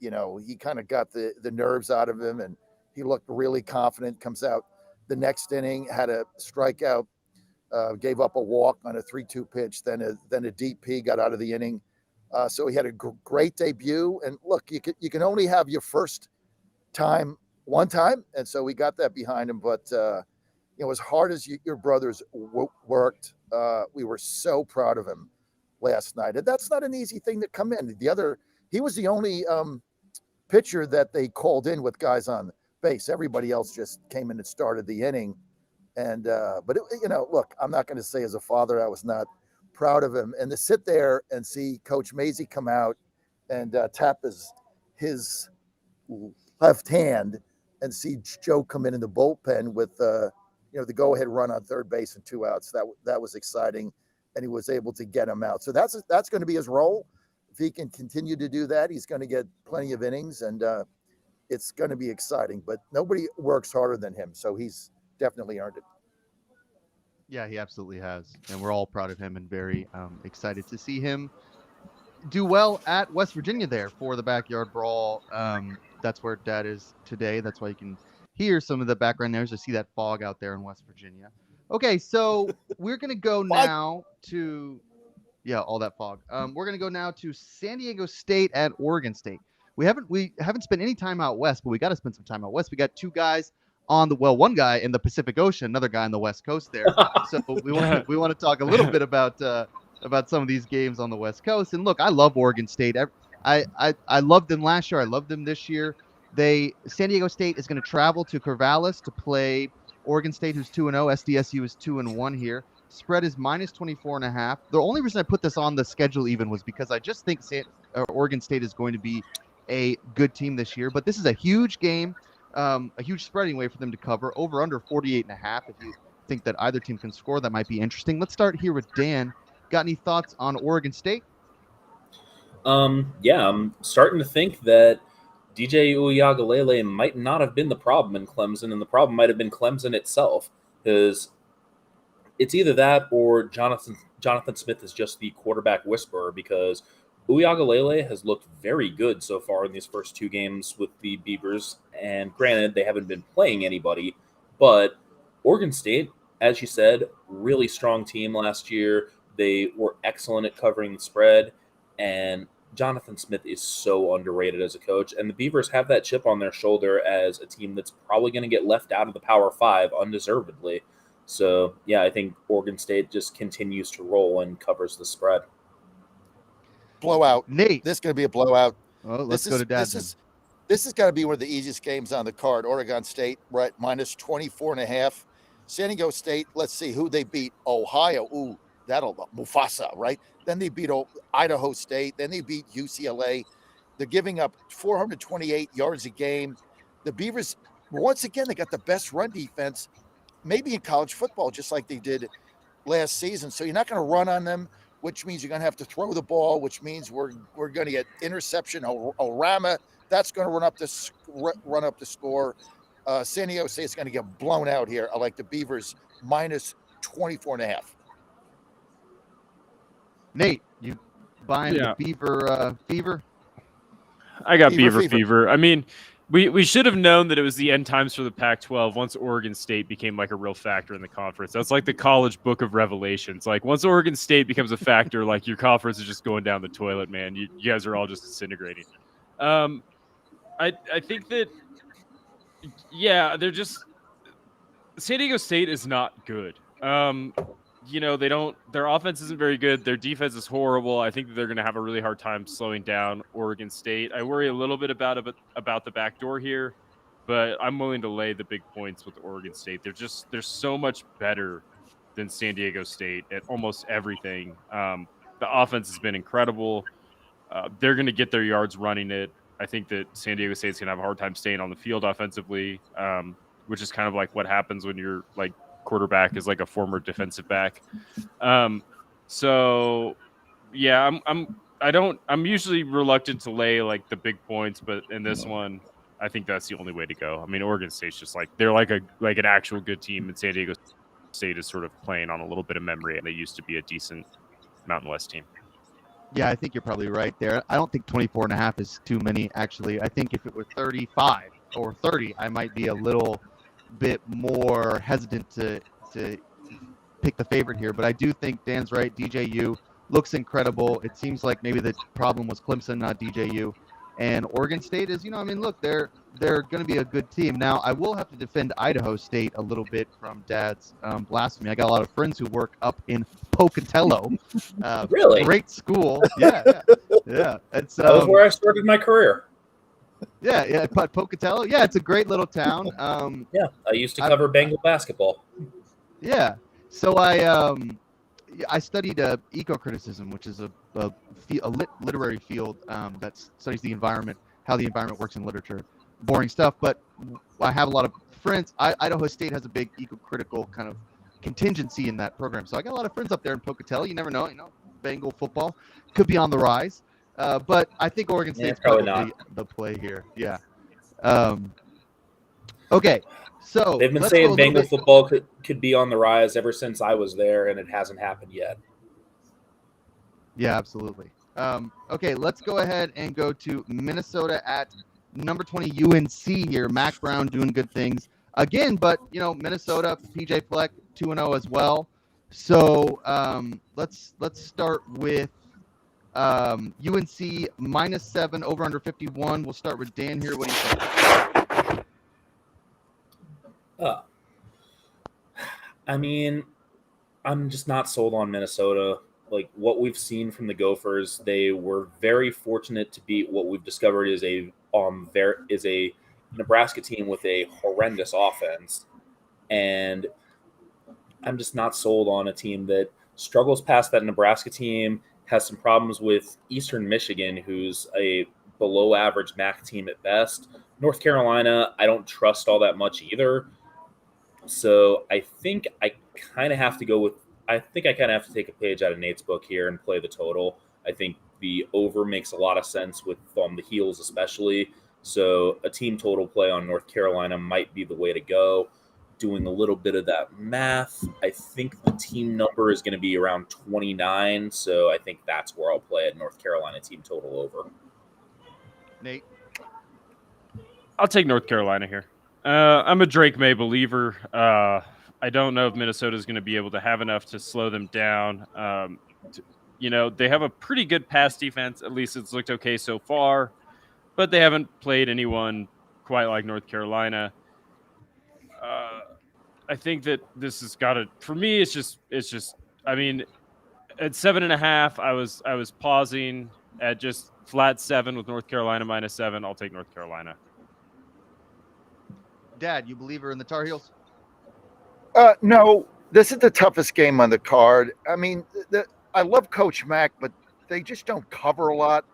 he kind of got the nerves out of him, and he looked really confident. Comes out the next inning, had a strikeout, gave up a walk on a 3-2 pitch, then a DP, got out of the inning. So he had a great debut. And look, you can only have your first time one time, and so we got that behind him. But as hard as your brothers worked, we were so proud of him last night. And that's not an easy thing to come in. He was the only pitcher that they called in with guys on base. Everybody else just came in and started the inning. And but look, I'm not going to say as a father I was not proud of him. And to sit there and see Coach Mazey come out and tap his left hand and see Joe come in the bullpen with the go-ahead run on third base and 2 outs, that was exciting, and he was able to get him out. So that's going to be his role. If he can continue to do that, he's going to get plenty of innings, and it's going to be exciting. But nobody works harder than him, so he's definitely earned it. Yeah, he absolutely has, and we're all proud of him and very excited to see him do well at West Virginia there for the Backyard Brawl. That's where Dad is today. That's why you can hear some of the background noise. I see that fog out there in West Virginia. Okay, so we're going to go now to, all that fog. We're going to go now to San Diego State at Oregon State. We haven't spent any time out west, but we got to spend some time out west. We got 2 guys one guy in the Pacific Ocean, another guy on the West Coast there. So we want to talk a little bit about some of these games on the West Coast. And look, I love Oregon State. I loved them last year. I loved them this year. San Diego State is going to travel to Corvallis to play Oregon State, who's 2-0. SDSU is 2-1 here. Spread is -24.5. The only reason I put this on the schedule even was because I just think Oregon State is going to be a good team this year. But this is a huge game, a huge spreading way for them to cover. Over under 48.5. If you think that either team can score, that might be interesting. Let's start here with Dan. Got any thoughts on Oregon State? Yeah, I'm starting to think that DJ Uiagalelei might not have been the problem in Clemson, and the problem might have been Clemson itself, because it's either that or Jonathan Smith is just the quarterback whisperer, because Uiagalelei has looked very good so far in these first 2 games with the Beavers, and granted, they haven't been playing anybody, but Oregon State, as you said, really strong team last year. They were excellent at covering the spread, and Jonathan Smith is so underrated as a coach, and the Beavers have that chip on their shoulder as a team that's probably going to get left out of the Power 5 undeservedly. So, yeah, I think Oregon State just continues to roll and covers the spread. Blowout. Nate. This is going to be a blowout. Well, let's go to Dad. This has got to be one of the easiest games on the card. Oregon State, right, -24.5. San Diego State, let's see who they beat. Ohio. Ooh, that'll Mufasa, right? Then they beat Idaho State. Then they beat UCLA. They're giving up 428 yards a game. The Beavers, once again, they got the best run defense, maybe in college football, just like they did last season. So you're not going to run on them, which means you're going to have to throw the ball, which means we're going to get interception. Orama, that's going to run up the score. San Diego State is going to get blown out here. I like the Beavers minus 24.5. Nate, you buying Yeah. the Beaver fever? I got Beaver Beaver fever. I mean, we should have known that it was the end times for the Pac-12 once Oregon State became like a real factor in the conference. That's like the college book of revelations. Like once Oregon State becomes a factor, like your conference is just going down the toilet, man. You guys are all just disintegrating. I think that they're just San Diego State is not good. Their offense isn't very good. Their defense is horrible. I think that they're going to have a really hard time slowing down Oregon State. I worry a little bit about the back door here, but I'm willing to lay the big points with Oregon State. They're so much better than San Diego State at almost everything. The offense has been incredible. They're going to get their yards running it. I think that San Diego State's going to have a hard time staying on the field offensively, which is kind of like what happens when you're like quarterback is like a former defensive back. I'm usually reluctant to lay like the big points, but in this one, I think that's the only way to go. I mean, Oregon State's just like they're like an actual good team, and San Diego State is sort of playing on a little bit of memory, and they used to be a decent Mountain West team. Yeah, I think you're probably right there. I don't think 24.5 is too many, actually. I think if it were 35 or 30, I might be a little bit more hesitant to pick the favorite here. But I do think Dan's right. DJU looks incredible. It seems like maybe the problem was Clemson, not DJU. And Oregon State is, look, they're going to be a good team. Now, I will have to defend Idaho State a little bit from Dad's blasphemy. I got a lot of friends who work up in Pocatello. Really? Great school. Yeah. It's That was where I started my career. Yeah, Pocatello. Yeah, it's a great little town. Yeah, I used to cover Bengal basketball. Yeah, so I studied eco-criticism, which is a literary field that studies the environment, how the environment works in literature. Boring stuff, but I have a lot of friends. Idaho State has a big eco-critical kind of contingency in that program. So I got a lot of friends up there in Pocatello. You never know, Bengal football could be on the rise. But I think Oregon State's probably the play here. Yeah. Okay. So they've been saying Bengal football could be on the rise ever since I was there, and it hasn't happened yet. Yeah, absolutely. Okay, let's go ahead and go to Minnesota at number 20 UNC here. Mac Brown doing good things again, but Minnesota, PJ Fleck 2-0 as well. So let's start with UNC -7 over under 51. We'll start with Dan here. What do you think? I mean, I'm just not sold on Minnesota. Like what we've seen from the Gophers, they were very fortunate to beat what we've discovered is a Nebraska team with a horrendous offense, and I'm just not sold on a team that struggles past that Nebraska team. Has some problems with Eastern Michigan, who's a below average MAC team at best. North Carolina, I don't trust all that much either. So I think I kind of have to take a page out of Nate's book here and play the total. I think the over makes a lot of sense with the heels especially. So a team total play on North Carolina might be the way to go. Doing a little bit of that math, I think the team number is going to be around 29. So I think that's where I'll play at North Carolina team total over. Nate? I'll take North Carolina here. I'm a Drake May believer. I don't know if Minnesota is going to be able to have enough to slow them down. They have a pretty good pass defense. At least it's looked okay so far, but they haven't played anyone quite like North Carolina. I think that this has got to. For me, it's just. I mean, at 7.5, I was pausing at just flat 7 with North Carolina -7. I'll take North Carolina. Dad, you believer in the Tar Heels? No, this is the toughest game on the card. I mean, I love Coach Mack, but they just don't cover a lot.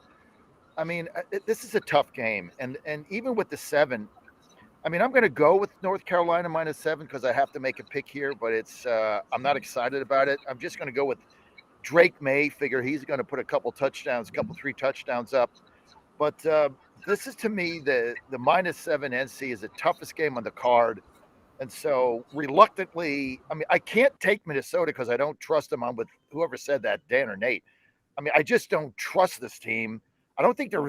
I mean, this is a tough game, and even with the 7, I mean, I'm going to go with North Carolina -7 because I have to make a pick here, but I'm not excited about it. I'm just going to go with Drake May. Figure he's going to put a couple touchdowns, 3 touchdowns up. But this is to me the -7 NC is the toughest game on the card. And so reluctantly, I mean, I can't take Minnesota because I don't trust them. I'm with whoever said that, Dan or Nate. I mean, I just don't trust this team. I don't think they're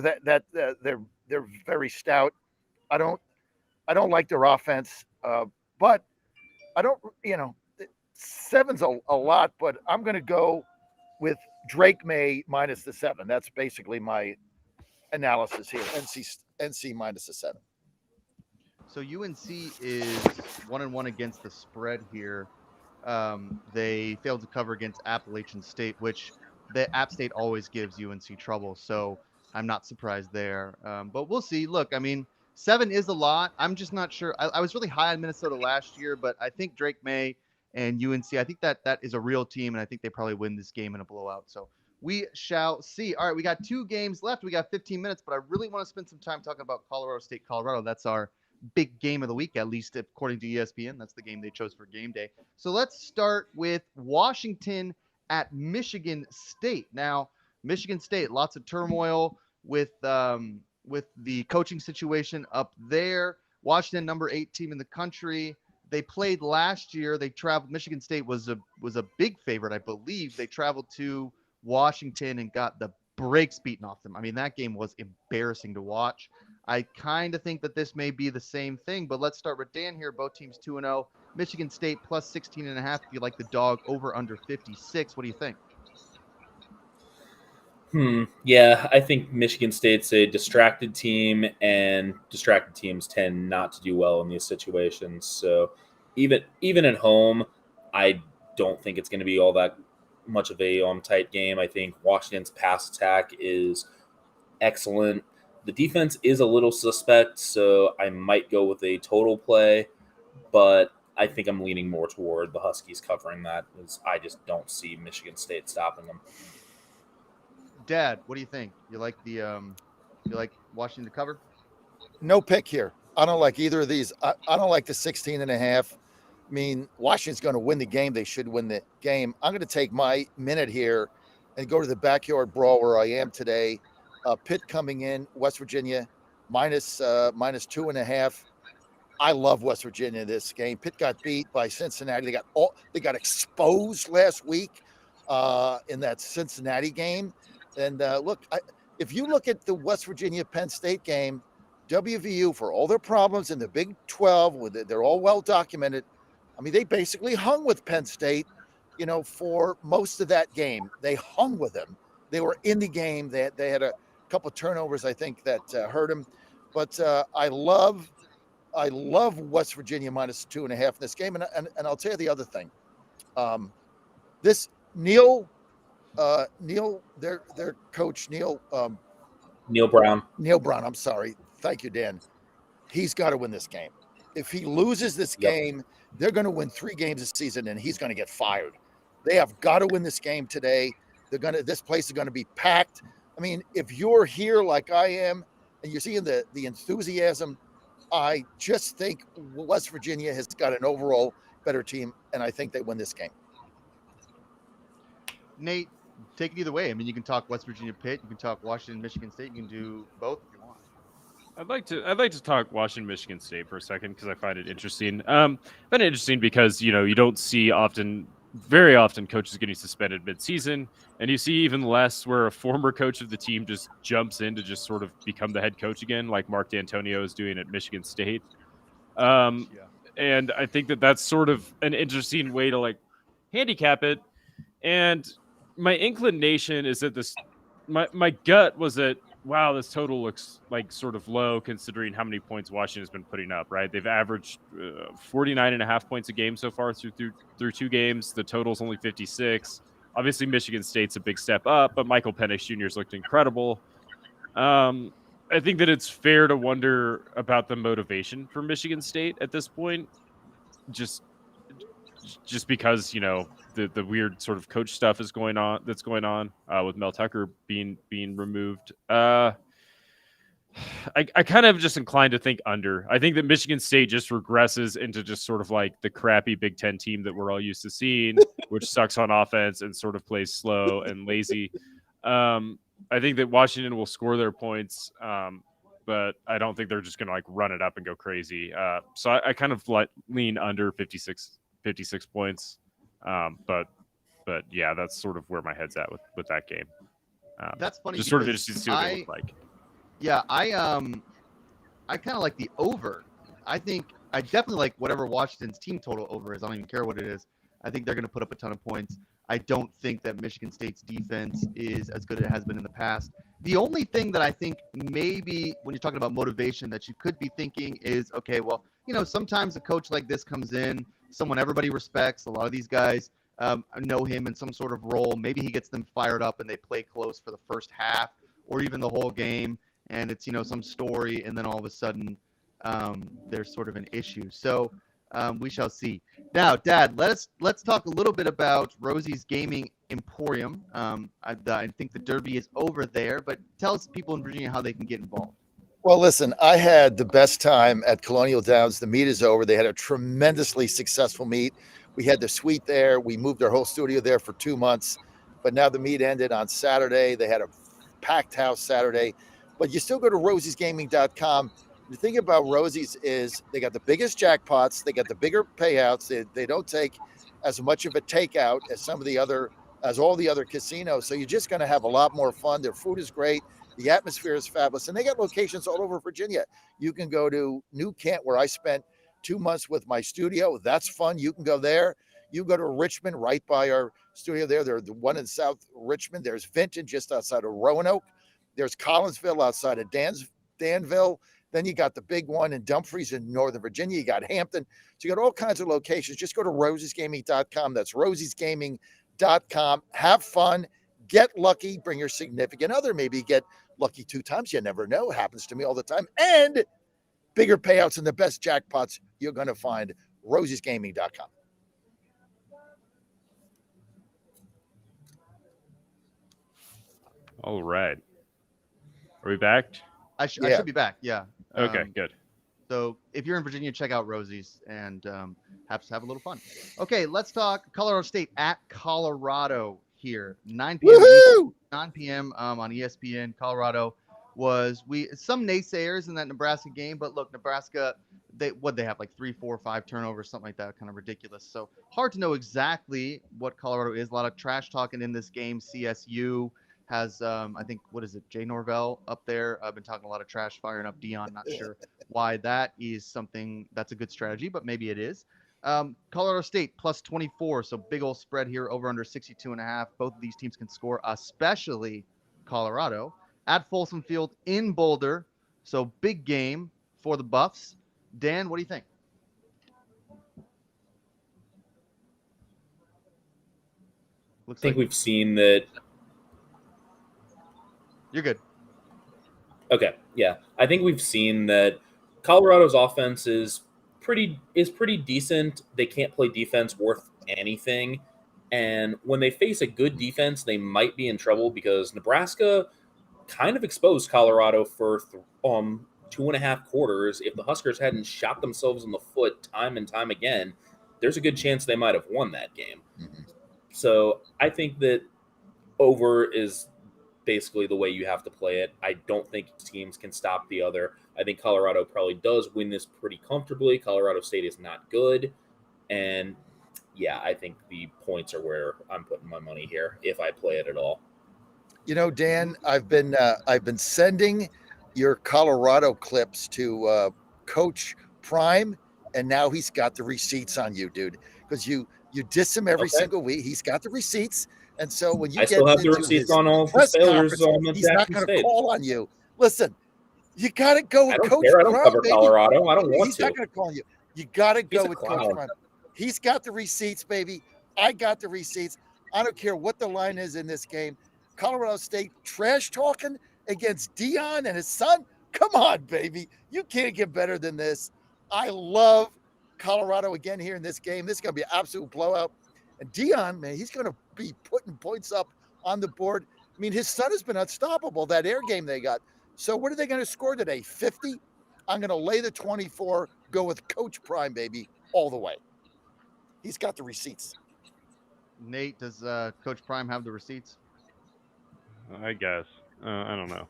very stout. I don't I don't like their offense, but I don't. 7's a lot, but I'm going to go with Drake May -7. That's basically my analysis here. NC -7. So UNC is 1-1 against the spread here. They failed to cover against Appalachian State, which the App State always gives UNC trouble. So I'm not surprised there. But we'll see. Look, I mean, 7 is a lot. I'm just not sure. I was really high on Minnesota last year, but I think Drake May and UNC, I think that is a real team, and I think they probably win this game in a blowout. So we shall see. All right, we got 2 games left. We got 15 minutes, but I really want to spend some time talking about Colorado State, Colorado. That's our big game of the week, at least according to ESPN. That's the game they chose for game day. So let's start with Washington at Michigan State. Now, Michigan State, lots of turmoil with the coaching situation up there. Washington, number 8 team in the country. They played last year. They traveled. Michigan State was a big favorite, I believe. They traveled to Washington and got the brakes beaten off them. I mean, that game was embarrassing to watch. I kind of think that this may be the same thing, but let's start with Dan here. Both teams 2-0. Michigan State plus 16.5. If you like the dog, over under 56. What do you think? Yeah, I think Michigan State's a distracted team, and distracted teams tend not to do well in these situations. So even at home, I don't think it's going to be all that much of a tight game. I think Washington's pass attack is excellent. The defense is a little suspect, so I might go with a total play, but I think I'm leaning more toward the Huskies covering that because I just don't see Michigan State stopping them. Dad, what do you think? You like Washington to cover? No pick here. I don't like either of these. I don't like the 16.5. I mean, Washington's going to win the game. They should win the game. I'm going to take my minute here and go to the backyard brawl where I am today. Pitt coming in, West Virginia, minus 2.5. I love West Virginia in this game. Pitt got beat by Cincinnati. They got exposed last week in that Cincinnati game. And look, if you look at the West Virginia Penn State game, WVU, for all their problems in the Big 12, they're all well documented. I mean, they basically hung with Penn State, for most of that game. They hung with them. They were in the game. They had a couple of turnovers, I think, that hurt them. But I love West Virginia minus 2.5 in this game. And I'll tell you the other thing. This Neil, their coach, Neil Brown. Neil Brown, I'm sorry. Thank you, Dan. He's got to win this game. If he loses this game, they're going to win 3 games this season, and he's going to get fired. They have got to win this game today. This place is going to be packed. I mean, if you're here like I am, and you're seeing the enthusiasm, I just think West Virginia has got an overall better team, and I think they win this game. Nate, take it either way. I mean, you can talk West Virginia Pitt, you can talk Washington, Michigan State, you can do both if you want. I'd like to talk Washington, Michigan State for a second because I find it interesting. Find it interesting because you don't see very often coaches getting suspended mid-season, and you see even less where a former coach of the team just jumps in to just sort of become the head coach again, like Mark D'Antonio is doing at Michigan State. And I think that's sort of an interesting way to handicap it. And my inclination is that my gut was that, wow, this total looks like sort of low considering how many points Washington's been putting up, right? They've averaged 49.5 points a game so far through 2 games. The total's only 56. Obviously, Michigan State's a big step up, but Michael Penix Jr.'s looked incredible. I think that it's fair to wonder about the motivation for Michigan State at this point. Just just because the weird sort of coach stuff is going on with Mel Tucker being removed. I kind of just inclined to think under. I think that Michigan State just regresses into just sort of like the crappy Big Ten team that we're all used to seeing, which sucks on offense and sort of plays slow and lazy. I think that Washington will score their points, but I don't think they're just going to like run it up and go crazy. So I kind of lean under 56 points. But yeah, that's sort of where my head's at with that game. That's funny. Just sort of interested to see what they look like. Yeah, I kind of like the over. I think I definitely like whatever Washington's team total over is. I don't even care what it is. I think they're going to put up a ton of points. I don't think that Michigan State's defense is as good as it has been in the past. The only thing that I think maybe when you're talking about motivation that you could be thinking is, okay, well, sometimes a coach like this comes in, someone everybody respects. A lot of these guys know him in some sort of role. Maybe he gets them fired up and they play close for the first half or even the whole game. And it's, some story, and then all of a sudden there's sort of an issue. So we shall see. Now, Dad, let's talk a little bit about Rosie's Gaming Emporium. I think the Derby is over there, but tell us people in Virginia how they can get involved. Well, listen, I had the best time at Colonial Downs. The meet is over. They had a tremendously successful meet. We had the suite there. We moved our whole studio there for 2 months, but now the meet ended on Saturday. They had a packed house Saturday. But you still go to rosiesgaming.com. The thing about Rosie's is they got the biggest jackpots. They got the bigger payouts. They don't take as much of a takeout as all the other casinos. So you're just going to have a lot more fun. Their food is great. The atmosphere is fabulous. And they got locations all over Virginia. You can go to New Kent, where I spent 2 months with my studio. That's fun. You can go there. You go to Richmond, right by our studio there. There's the one in South Richmond. There's Vinton just outside of Roanoke. There's Collinsville outside of Danville. Then you got the big one in Dumfries in Northern Virginia. You got Hampton. So you got all kinds of locations. Just go to rosiesgaming.com. That's rosiesgaming.com. Have fun. Get lucky. Bring your significant other. Maybe get lucky 2 times. You never know. It happens to me all the time. And bigger payouts and the best jackpots you're going to find. rosiesgaming.com. All right. Are we back? I should be back. Yeah. Okay, good. So if you're in Virginia, check out Rosie's and have a little fun. Okay, let's talk Colorado State at Colorado here. 9 p.m. Woohoo! 9 p.m. On ESPN. Colorado was some naysayers in that Nebraska game, but look, Nebraska, they have like 3, 4, 5 turnovers, something like that, kind of ridiculous. So hard to know exactly what Colorado is. A lot of trash talking in this game. CSU has, I think, what is it, Jay Norvell up there. I've been talking a lot of trash, firing up Dion. Not sure why that is something that's a good strategy, but maybe it is. Colorado State plus 24, so big old spread here, over under 62.5. Both of these teams can score, especially Colorado. At Folsom Field in Boulder, so big game for the Buffs. Dan, what do you think? I think we've seen that. You're good. Okay, yeah. I think we've seen that Colorado's offense is pretty decent. They can't play defense worth anything. And when they face a good defense, they might be in trouble because Nebraska kind of exposed Colorado for 2.5 quarters. If the Huskers hadn't shot themselves in the foot time and time again, there's a good chance they might have won that game. Mm-hmm. So I think that over is basically the way you have to play it. I don't think teams can stop the other. I think Colorado probably does win this pretty comfortably. Colorado State is not good. And yeah, I think the points are where I'm putting my money here if I play it at all. You know, Dan, I've been sending your Colorado clips to Coach Prime, and now he's got the receipts on you, dude, because you diss him every single week. He's got the receipts. And so when you still have the receipts on all the failures on the he's not going to call on you. Listen, you got to go with Coach Prime. I don't cover baby. Colorado. I don't want he's to. He's not going to call you. You got to go with Coach Prime. He's got the receipts, baby. I got the receipts. I don't care what the line is in this game. Colorado State trash talking against Dion and his son. Come on, baby. You can't get better than this. I love Colorado again here in this game. This is going to be an absolute blowout. And Dion, man, he's going to be putting points up on the board. I mean, his son has been unstoppable, that air game they got. So what are they going to score today? 50? I'm going to lay the 24, go with Coach Prime, baby, all the way. He's got the receipts. Nate, does Coach Prime have the receipts? I guess. I don't know.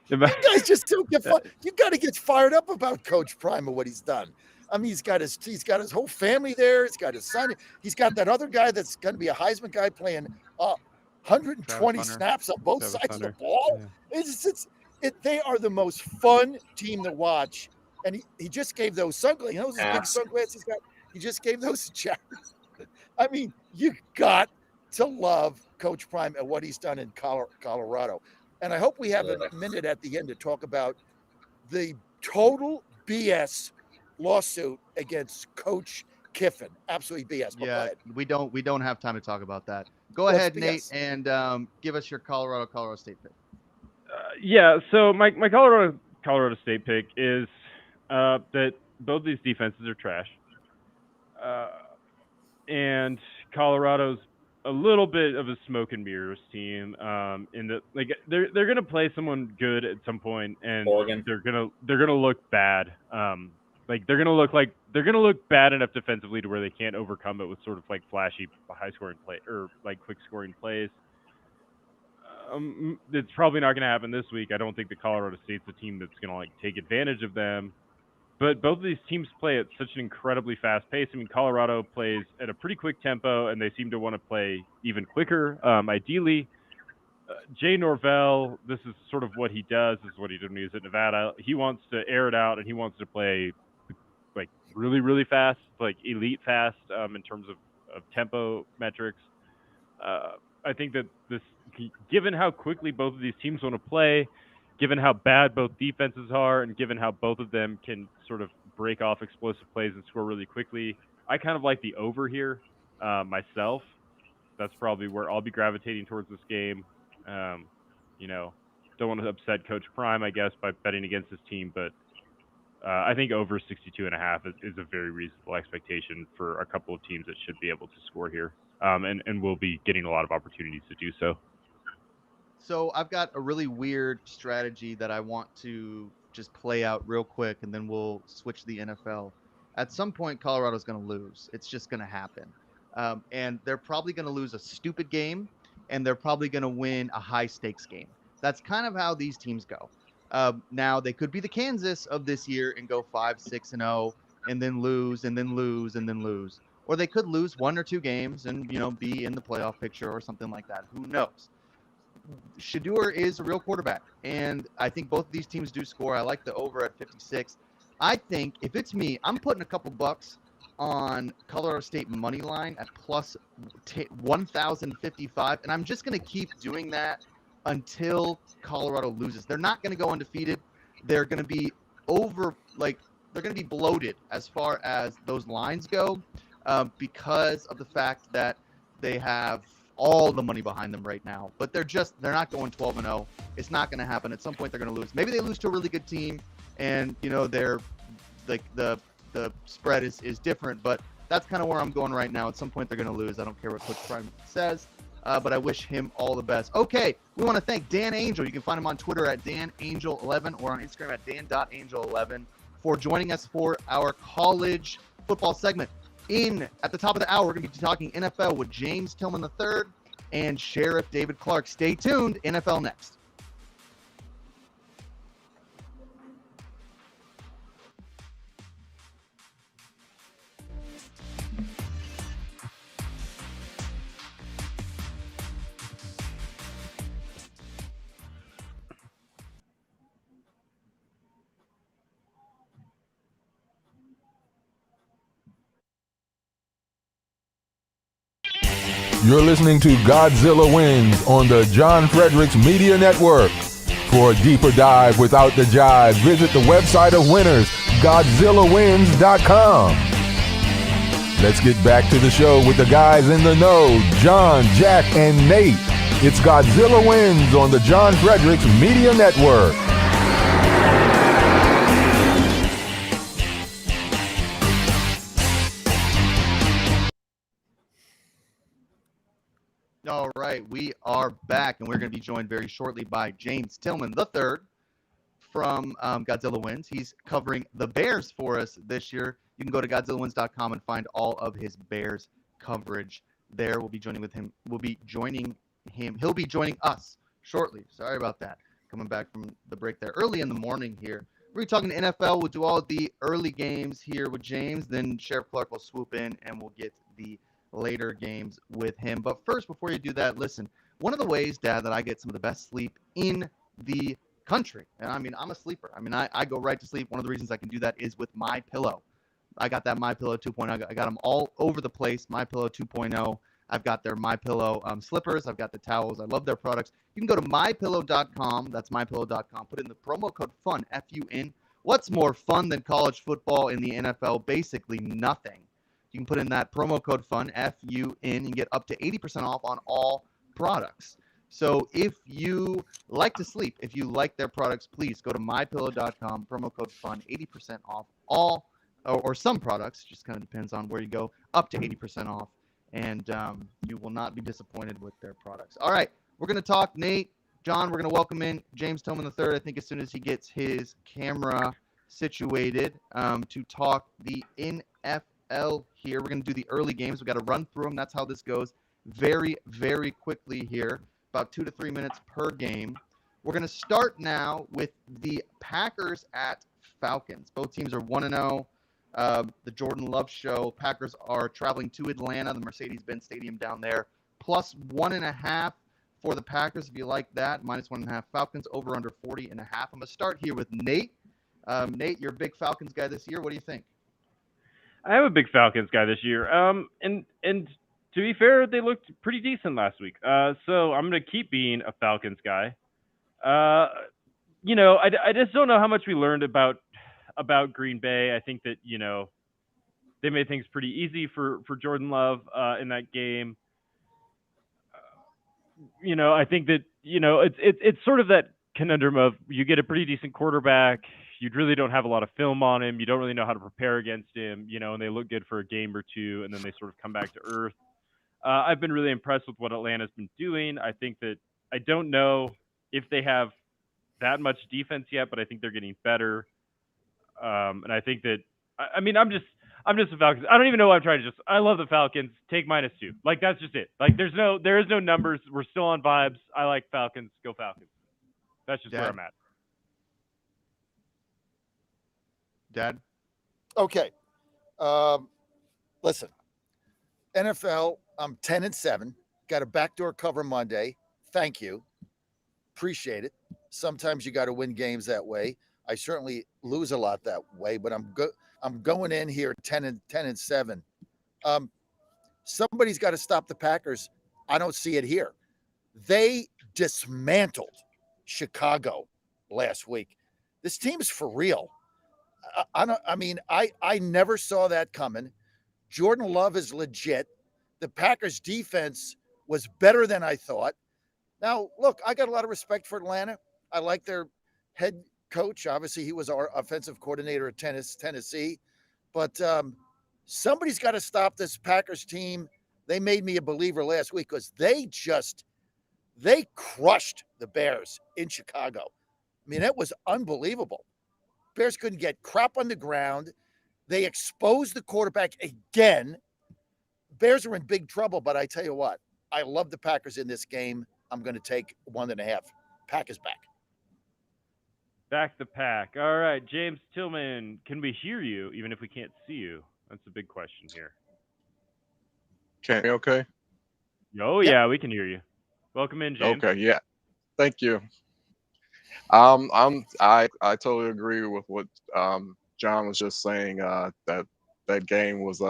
You guys just don't get you got to get fired up about Coach Prime and what he's done. I mean, he's got his whole family there. He's got his son. He's got that other guy that's going to be a Heisman guy playing 120 snaps on both sides of the ball. Yeah. They are the most fun team to watch. And he just gave those sunglasses. You know those big sunglasses he's got? He just gave those to Jared. I mean, you got to love Coach Prime and what he's done in Colorado. And I hope we have a minute at the end to talk about the total BS lawsuit against Coach Kiffin. Absolutely BS. But yeah, we don't have time to talk about that. Go ahead, BS. Nate, and give us your Colorado State pick. Yeah, so my Colorado State pick is that both these defenses are trash. And Colorado's a little bit of a smoke and mirrors team. In that, like, they're gonna play someone good at some point, and Oregon. they're gonna look bad. Like they're gonna look bad enough defensively to where they can't overcome it with sort of like flashy high scoring play or like quick scoring plays. It's probably not gonna happen this week. I don't think that Colorado State's a team that's gonna like take advantage of them. But both of these teams play at such an incredibly fast pace. I mean, Colorado plays at a pretty quick tempo, and they seem to want to play even quicker. Ideally, Jay Norvell, this is sort of what he does. This is what he did when he was at Nevada. He wants to air it out, and he wants to play like really, really fast, like elite fast in terms of tempo metrics. I think that given how quickly both of these teams want to play, given how bad both defenses are, and given how both of them can sort of break off explosive plays and score really quickly, I kind of like the over here myself. That's probably where I'll be gravitating towards this game. You know, don't want to upset Coach Prime, I guess, by betting against this team, but I think over 62.5 is a very reasonable expectation for a couple of teams that should be able to score here, and will be getting a lot of opportunities to do so. So I've got a really weird strategy that I want to just play out real quick, and then we'll switch to the NFL. At some point, Colorado's going to lose. It's just going to happen. And they're probably going to lose a stupid game, and they're probably going to win a high-stakes game. That's kind of how these teams go. Now, they could be the Kansas of this year and go 5-6-0, and then lose, and then lose, and then lose. Or they could lose one or two games and, you know, be in the playoff picture or something like that. Who knows? Shedeur is a real quarterback, and I think both of these teams do score. I like the over at 56. I think if it's me, I'm putting a couple bucks on Colorado State money line at plus 1,055, and I'm just going to keep doing that until Colorado loses. They're not going to go undefeated. They're going to be they're going to be bloated as far as those lines go because of the fact that they have all the money behind them right now, but they're not going 12-0. It's not going to happen. At some point, they're going to lose. Maybe they lose to a really good team, and you know they're like the spread is different. But that's kind of where I'm going right now. At some point, they're going to lose. I don't care what Coach Prime says, but I wish him all the best. Okay, we want to thank Dan Angel. You can find him on Twitter at DanAngel11 or on Instagram at Dan.Angel11 for joining us for our college football segment. At the top of the hour, we're going to be talking NFL with James Tillman III and Sheriff David Clark. Stay tuned. NFL next. You're listening to Godzilla Wins on the John Fredericks Media Network. For a deeper dive without the jive, visit the website of winners, GodzillaWins.com. Let's get back to the show with the guys in the know, John, Jack, and Nate. It's Godzilla Wins on the John Fredericks Media Network. right, we are back, and we're going to be joined very shortly by James Tillman III from Godzilla Wins. He's covering the Bears for us this year. You can go to GodzillaWins.com and find all of his Bears coverage there. We'll be joining him. He'll be joining us shortly. Sorry about that. Coming back from the break there early in the morning here. We're talking NFL. We'll do all the early games here with James. Then Sheriff Clark will swoop in and we'll get the later games with him. But first, before you do that, listen, one of the ways, Dad, that I get some of the best sleep in the country, and I mean, I'm a sleeper. I mean, I go right to sleep. One of the reasons I can do that is with My Pillow. I got that My Pillow 2.0. I got them all over the place. My Pillow 2.0. I've got their My Pillow slippers. I've got the towels. I love their products. You can go to mypillow.com. That's mypillow.com. Put in the promo code FUN, F-U-N. What's more fun than college football in the NFL? Basically nothing. You can put in that promo code FUN, F-U-N, and get up to 80% off on all products. So if you like to sleep, if you like their products, please go to mypillow.com, promo code FUN, 80% off all, or some products, just kind of depends on where you go, up to 80% off. And you will not be disappointed with their products. All right, we're going to talk, Nate, John, we're going to welcome in James Tillman III, I think as soon as he gets his camera situated to talk the NFL here. We're going to do the early games. We've got to run through them. That's how this goes very, very quickly here, about 2 to 3 minutes per game. We're going to start now with the Packers at Falcons. Both teams are 1-0. The Jordan Love show. Packers are traveling to Atlanta, the Mercedes-Benz Stadium down there. Plus 1.5 for the Packers, if you like that. Minus 1.5. Falcons over under 40.5. I'm going to start here with Nate. Nate, you're a big Falcons guy this year. What do you think? I am a big Falcons guy this year. And to be fair, they looked pretty decent last week. So I'm going to keep being a Falcons guy. I just don't know how much we learned about Green Bay. I think that, they made things pretty easy for Jordan Love in that game. I think that, it's sort of that conundrum of you get a pretty decent quarterback. You really don't have a lot of film on him. You don't really know how to prepare against him, and they look good for a game or two, and then they sort of come back to earth. I've been really impressed with what Atlanta's been doing. I think that I don't know if they have that much defense yet, but I think they're getting better. And I think that, I'm just a Falcons. I don't even know what I'm trying to I love the Falcons. Take -2. Like, that's just it. Like, there is no numbers. We're still on vibes. I like Falcons. Go Falcons. That's just where I'm at. Dad? Okay. Listen, NFL, I'm 10-7. Got a backdoor cover Monday. Thank you. Appreciate it. Sometimes you got to win games that way. I certainly lose a lot that way, but I'm going in here 10-7. Somebody's got to stop the Packers. I don't see it here. They dismantled Chicago last week. This team is for real. I never saw that coming. Jordan Love is legit. The Packers defense was better than I thought. Now, look, I got a lot of respect for Atlanta. I like their head coach. Obviously, he was our offensive coordinator at Tennessee. But somebody's got to stop this Packers team. They made me a believer last week because they crushed the Bears in Chicago. I mean, it was unbelievable. Bears couldn't get crap on the ground. They exposed the quarterback again. Bears are in big trouble, but I tell you what, I love the Packers in this game. I'm going to take 1.5. Packers back. Back the pack. All right, James Tillman, can we hear you even if we can't see you? That's a big question here. Can you okay? Oh, yeah, we can hear you. Welcome in, James. Okay, yeah. Thank you. I totally agree with what John was just saying. That game was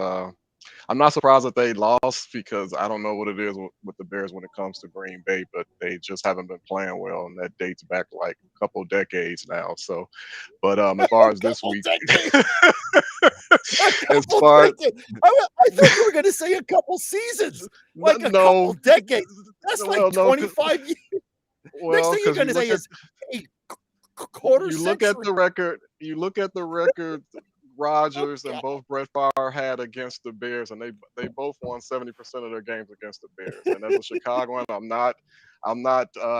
I'm not surprised that they lost because I don't know what it is with the Bears when it comes to Green Bay, but they just haven't been playing well, and that dates back like a couple decades now. So, but as far as this week, I thought you were going to say a couple seasons, like a couple decades. That's like 25 years. Well, next thing you're going to say is a quarter you century. look at the record. You look at the record Rodgers Oh, and God. both Brett Favre had against the Bears, and they both won 70% of their games against the Bears. And as a Chicagoan, I'm not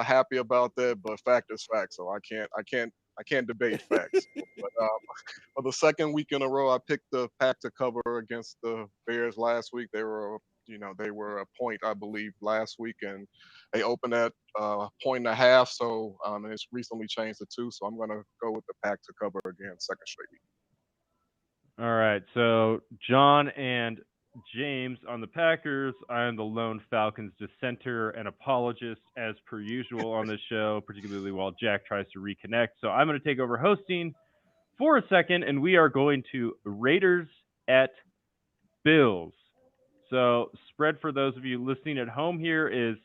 happy about that, but fact is fact. So I can't debate facts. But for the second week in a row, I picked the pack to cover against the Bears last week. They were a point, I believe, last week, and they opened at point and a half. So and it's recently changed to 2. So I'm gonna go with the pack to cover again, second straight week. All right. So John and James on the Packers. I am the lone Falcons dissenter and apologist as per usual on this show, particularly while Jack tries to reconnect. So I'm going to take over hosting for a second, and we are going to Raiders at Bills. So spread for those of you listening at home here is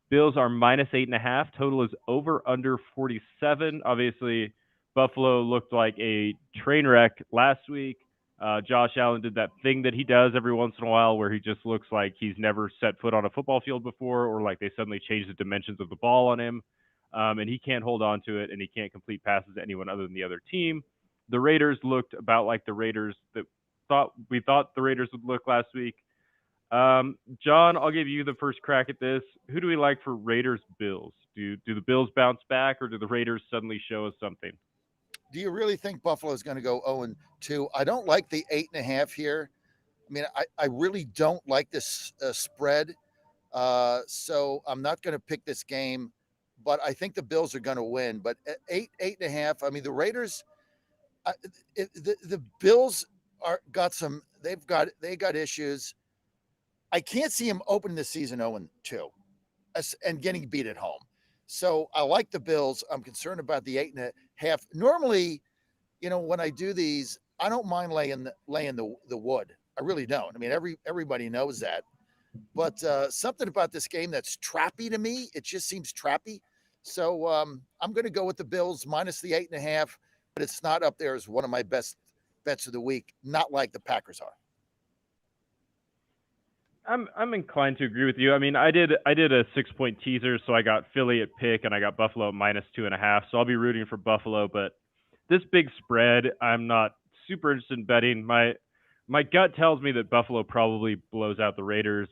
Bills are -8.5. Total is over under 47. Obviously, Buffalo looked like a train wreck last week. Josh Allen did that thing that he does every once in a while where he just looks like he's never set foot on a football field before, or like they suddenly changed the dimensions of the ball on him. And he can't hold on to it, and he can't complete passes to anyone other than the other team. The Raiders looked about like the Raiders that we thought the Raiders would look last week. John, I'll give you the first crack at this. Who do we like for Raiders Bills? Do the Bills bounce back, or do the Raiders suddenly show us something? Do you really think Buffalo is going to go 0-2? I don't like the 8.5 here. I mean, I really don't like this spread. So I'm not going to pick this game, but I think the Bills are going to win. But at 8.5, I mean, the Raiders, the Bills they got issues. I can't see them opening the season 0-2 and getting beat at home. So I like the Bills. I'm concerned about the 8.5. Normally, when I do these, I don't mind laying the wood. I really don't. I mean, everybody knows that. But something about this game that's trappy to me. It just seems trappy. So I'm going to go with the Bills minus the 8.5. But it's not up there as one of my best bets of the week. Not like the Packers are. I'm inclined to agree with you. I mean, I did a 6-point teaser, so I got Philly at pick and I got Buffalo at -2.5. So I'll be rooting for Buffalo, but this big spread, I'm not super interested in betting. My gut tells me that Buffalo probably blows out the Raiders.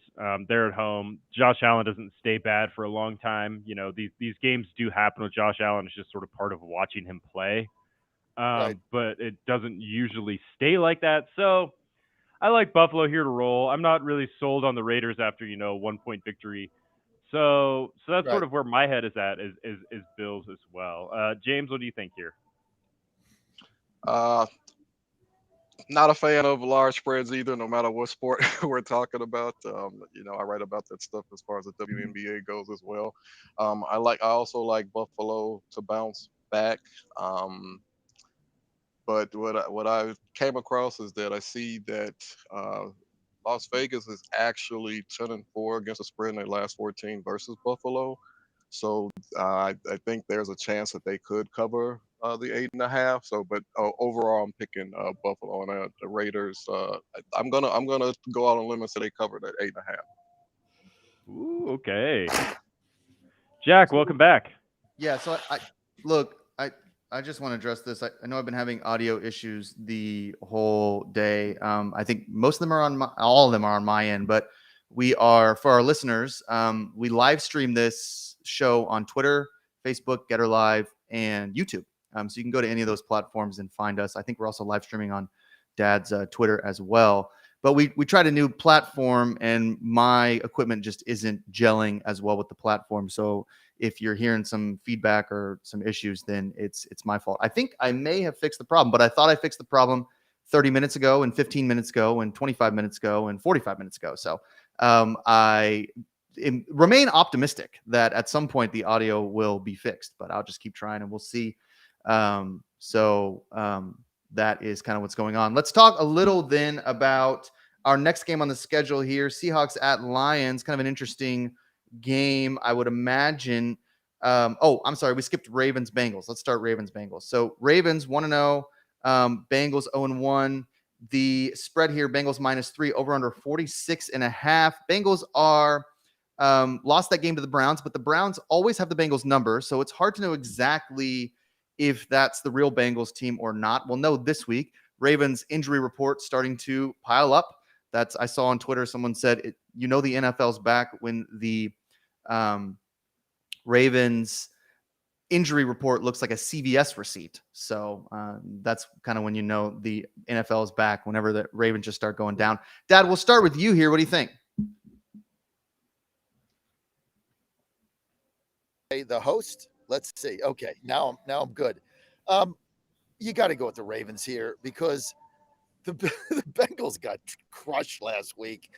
They're at home. Josh Allen doesn't stay bad for a long time. These games do happen with Josh Allen. It's just sort of part of watching him play. Right. But it doesn't usually stay like that. So I like Buffalo here to roll. I'm not really sold on the Raiders after 1-point victory. So that's Right. sort of where my head is at is Bills as well. James, what do you think here? Not a fan of large spreads either, no matter what sport we're talking about. I write about that stuff as far as the WNBA goes as well. I also like Buffalo to bounce back. But what I came across is that I see that Las Vegas is actually 10-4 against the spread in their last 14 versus Buffalo. So I think there's a chance that they could cover the 8.5. So, but overall, I'm picking Buffalo and the Raiders. I'm gonna go out on limb and say they cover that 8.5. Ooh, okay. Jack, welcome back. Yeah, so I just want to address this. I know I've been having audio issues the whole day. I think most of them are all of them are on my end, but we are, for our listeners, we live stream this show on Twitter, Facebook, Getter Live, and YouTube. So you can go to any of those platforms and find us. I think we're also live streaming on Dad's Twitter as well. But we tried a new platform, and my equipment just isn't gelling as well with the platform. So if you're hearing some feedback or some issues, then it's my fault. I think I may have fixed the problem, but I thought I fixed the problem 30 minutes ago and 15 minutes ago and 25 minutes ago and 45 minutes ago. So I remain optimistic that at some point the audio will be fixed, but I'll just keep trying and we'll see. That is kind of what's going on. Let's talk a little then about our next game on the schedule here. Seahawks at Lions, kind of an interesting game, I would imagine. I'm sorry. We skipped Ravens Bengals. Let's start Ravens Bengals. So Ravens 1-0, Bengals 0-1. The spread here, Bengals -3, over under 46.5. Bengals are lost that game to the Browns, but the Browns always have the Bengals number. So it's hard to know exactly if that's the real Bengals team or not. We'll know this week. Ravens injury report starting to pile up. I saw on Twitter, someone said, the NFL's back when the Ravens injury report looks like a CVS receipt. So that's kind of when the NFL is back, whenever the Ravens just start going down. Dad, we'll start with you here. What do you think? The host. Let's see. Okay, now I'm good. You got to go with the Ravens here because the Bengals got crushed last week.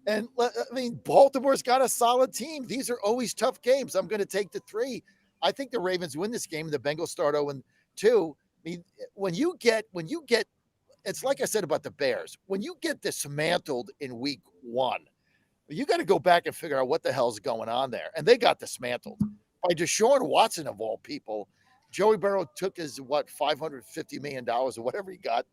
And I mean, Baltimore's got a solid team. These are always tough games. I'm going to take the 3. I think the Ravens win this game and the Bengals start 0-2. I mean, when you get, it's like I said about the Bears, when you get dismantled in week 1, you got to go back and figure out what the hell's going on there. And they got dismantled by Deshaun Watson of all people. Joey Burrow took his $550 million or whatever he got,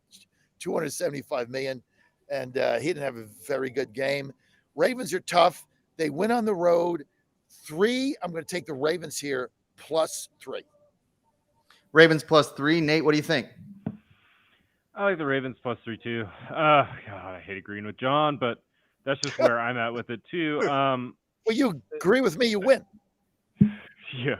$275 million, and he didn't have a very good game. Ravens are tough. They win on the road. 3. I'm going to take the Ravens here +3. Ravens +3. Nate, what do you think? I like the Ravens +3 too. God, I hate agreeing with John, but that's just where I'm at with it too. Well, you agree with me, you win. Yeah,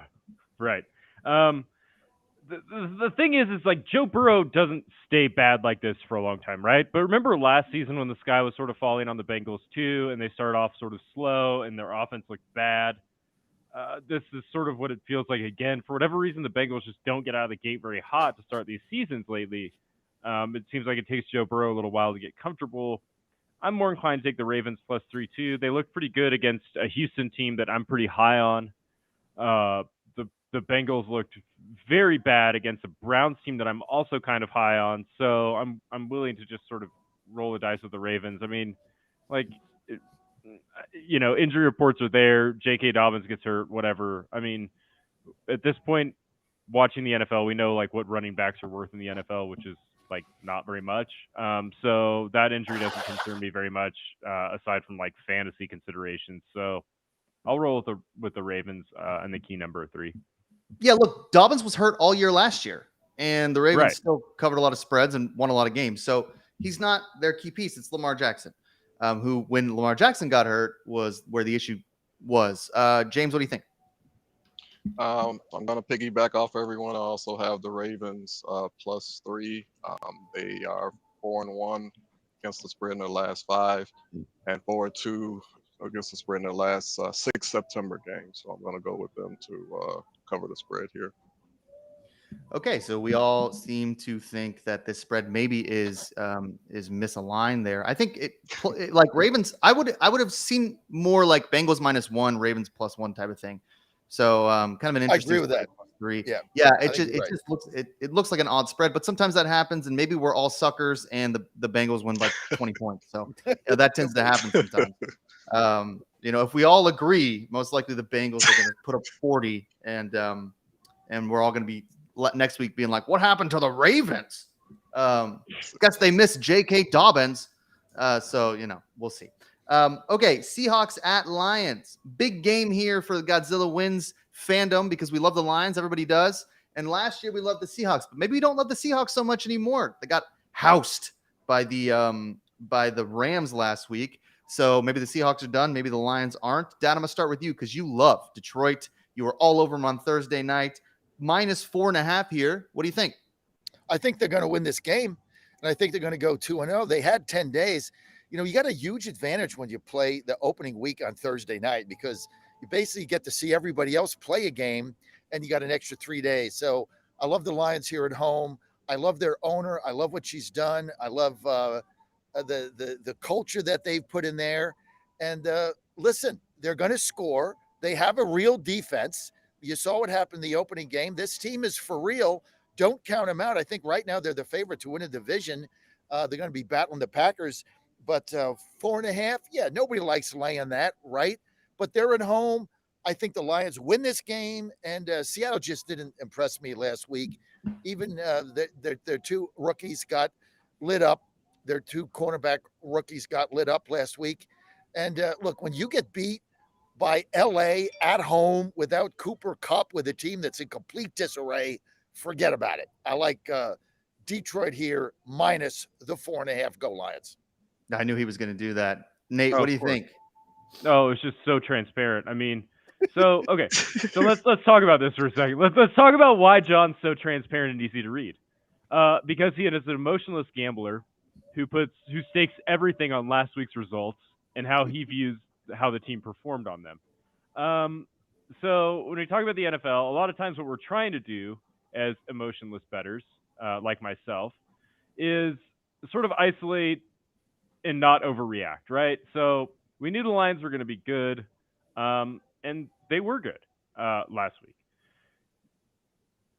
right. The thing is like Joe Burrow doesn't stay bad like this for a long time, right? But remember last season when the sky was sort of falling on the Bengals too, and they started off sort of slow and their offense looked bad. This is sort of what it feels like again. For whatever reason, the Bengals just don't get out of the gate very hot to start these seasons lately. It seems like it takes Joe Burrow a little while to get comfortable. I'm more inclined to take the Ravens +3 too. They look pretty good against a Houston team that I'm pretty high on. The Bengals looked very bad against a Browns team that I'm also kind of high on. So I'm willing to just sort of roll the dice with the Ravens. I mean, like, injury reports are there. J.K. Dobbins gets hurt, whatever. I mean, at this point, watching the NFL, we know like what running backs are worth in the NFL, which is like not very much. So that injury doesn't concern me very much, aside from like fantasy considerations. So I'll roll with the Ravens and the key number 3. Yeah, look, Dobbins was hurt all year last year, and the Ravens Right. still covered a lot of spreads and won a lot of games. So he's not their key piece. It's Lamar Jackson, who, when Lamar Jackson got hurt, was where the issue was. James, what do you think? I'm going to piggyback off everyone. I also have the Ravens +3. They are 4-1 against the spread in their last 5, and 4-2 against the spread in their last 6 September games. So I'm going to go with them to cover the spread here. Okay, so we all seem to think that this spread maybe is misaligned there. I think it like Ravens. I would have seen more like Bengals -1, Ravens +1 type of thing. So kind of an interesting. I agree with that. +3. Yeah, It just looks like an odd spread, but sometimes that happens, and maybe we're all suckers, and the Bengals win by 20 points. So that tends to happen sometimes. If we all agree, most likely the Bengals are going to put up 40, and we're all going to be next week being like, what happened to the Ravens? Guess they missed J.K. Dobbins. So we'll see. Okay, Seahawks at Lions. Big game here for the Godzilla Wins fandom because we love the Lions. Everybody does. And last year we loved the Seahawks, but maybe we don't love the Seahawks so much anymore. They got housed by the Rams last week. So maybe the Seahawks are done. Maybe the Lions aren't. Dad, I'm going to start with you because you love Detroit. You were all over them on Thursday night. -4.5 here. What do you think? I think they're going to win this game, and I think they're going to go 2-0. They had 10 days. You got a huge advantage when you play the opening week on Thursday night because you basically get to see everybody else play a game, and you got an extra 3 days. So I love the Lions here at home. I love their owner. I love what she's done. I love the culture that they've put in there. And listen, they're going to score. They have a real defense. You saw what happened in the opening game. This team is for real. Don't count them out. I think right now they're the favorite to win a division. They're going to be battling the Packers. But 4.5, yeah, nobody likes laying that, right? But they're at home. I think the Lions win this game. And Seattle just didn't impress me last week. Even their 2 rookies got lit up. Their 2 cornerback rookies got lit up last week. And look, when you get beat by LA at home without Cooper Kupp with a team that's in complete disarray, forget about it. I like Detroit here minus the 4.5. Go Lions. I knew he was going to do that. Nate, Oh, what do of you course. think? Oh, it's just so transparent. I mean, so okay, so let's talk about this for a second. Let's talk about why John's so transparent and easy to read. Because he is an emotionless gambler who stakes everything on last week's results and how he views how the team performed on them. So when we talk about the NFL, a lot of times what we're trying to do as emotionless bettors, like myself, is sort of isolate and not overreact, right? So we knew the Lions were going to be good, and they were good last week.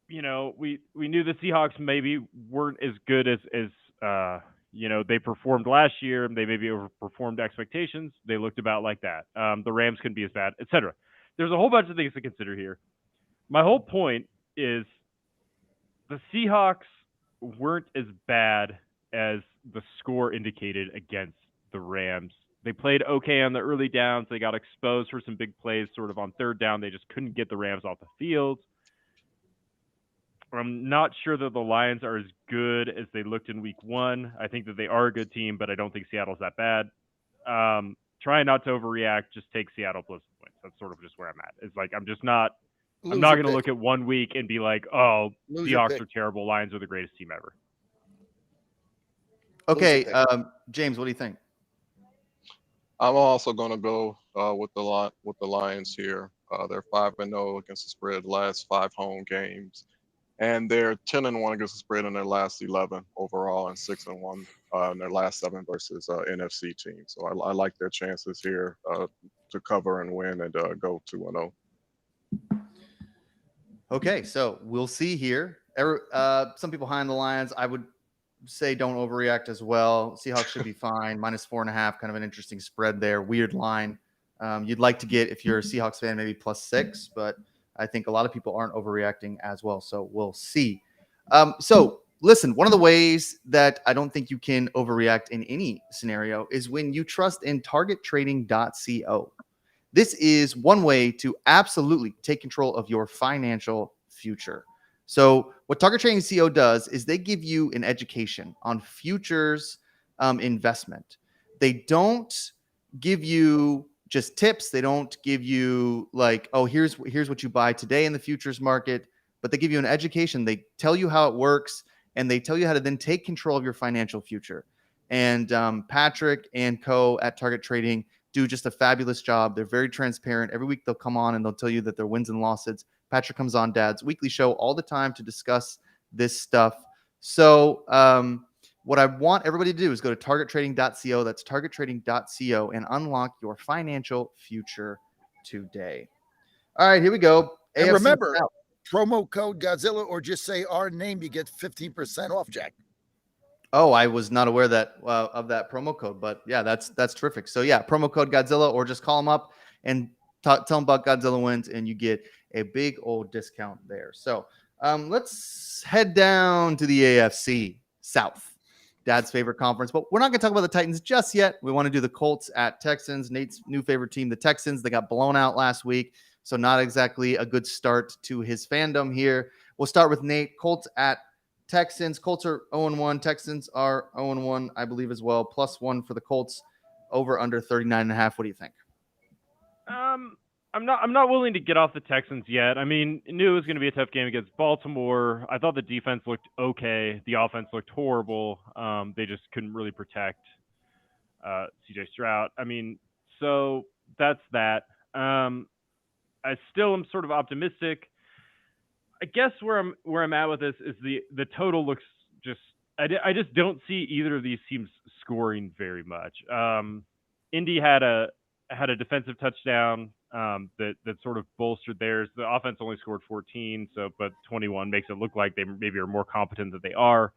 You know, we knew the Seahawks maybe weren't as good as they performed last year. They maybe overperformed expectations. They looked about like that. The Rams couldn't be as bad, etc. There's a whole bunch of things to consider here. My whole point is the Seahawks weren't as bad as the score indicated against the Rams. They played okay on the early downs. They got exposed for some big plays sort of on third down. They just couldn't get the Rams off the field. I'm not sure that the Lions are as good as they looked in week one. I think that they are a good team, but I don't think Seattle's that bad. Try not to overreact. Just take Seattle plus the points. That's sort of just where I'm at. It's like I'm not going to look at 1 week and be like, oh, Seahawks are terrible. Lions are the greatest team ever. Okay, James, what do you think? I'm also going to go with the Lions here. They're 5-0 against the spread last 5 home games, and they're 10-1 against the spread in their last 11 overall, and 6-1 in their last 7 versus NFC teams. So I like their chances here to cover and win and go 2-0. Okay, so we'll see here. Some people high on the Lions. I would say don't overreact as well. Seahawks should be fine. Minus 4.5, kind of an interesting spread there. Weird line. You'd like to get, if you're a Seahawks fan, maybe +6, but I think a lot of people aren't overreacting as well. So we'll see. So listen, one of the ways that I don't think you can overreact in any scenario is when you trust in targettrading.co. This is one way to absolutely take control of your financial future. So what Target Trading CO does is they give you an education on futures investment. They don't give you just tips. They don't give you like, oh, here's what you buy today in the futures market, but they give you an education. They tell you how it works, and they tell you how to then take control of your financial future. And Patrick and co at Target Trading do just a fabulous job. They're very transparent. Every week they'll come on and they'll tell you that their wins and losses. Patrick comes on Dad's weekly show all the time to discuss this stuff. So what I want everybody to do is go to targettrading.co. That's targettrading.co and unlock your financial future today. All right, here we go. And AFC remember, South. promo code Godzilla or just say our name, you get 15% off, Jack. Oh, I was not aware that of that promo code, but yeah, that's terrific. So yeah, promo code Godzilla, or just call them up and tell them about Godzilla Wins, and you get a big old discount there. So let's head down to the AFC South, Dad's favorite conference. But we're not going to talk about the Titans just yet. We want to do the Colts at Texans. Nate's new favorite team, the Texans. They got blown out last week, so not exactly a good start to his fandom here. We'll start with Nate. Colts at Texans. Colts are 0-1. Texans are 0-1, I believe, as well. +1 for the Colts. Over under 39.5. What do you think? I'm not willing to get off the Texans yet. I mean, I knew it was going to be a tough game against Baltimore. I thought the defense looked okay. The offense looked horrible. They just couldn't really protect CJ Stroud. I mean, so that's that. I still am sort of optimistic. I guess where I'm at with this is the total looks just I just don't see either of these teams scoring very much. Indy had a defensive touchdown that sort of bolstered theirs. The offense only scored 14, but 21 makes it look like they maybe are more competent than they are.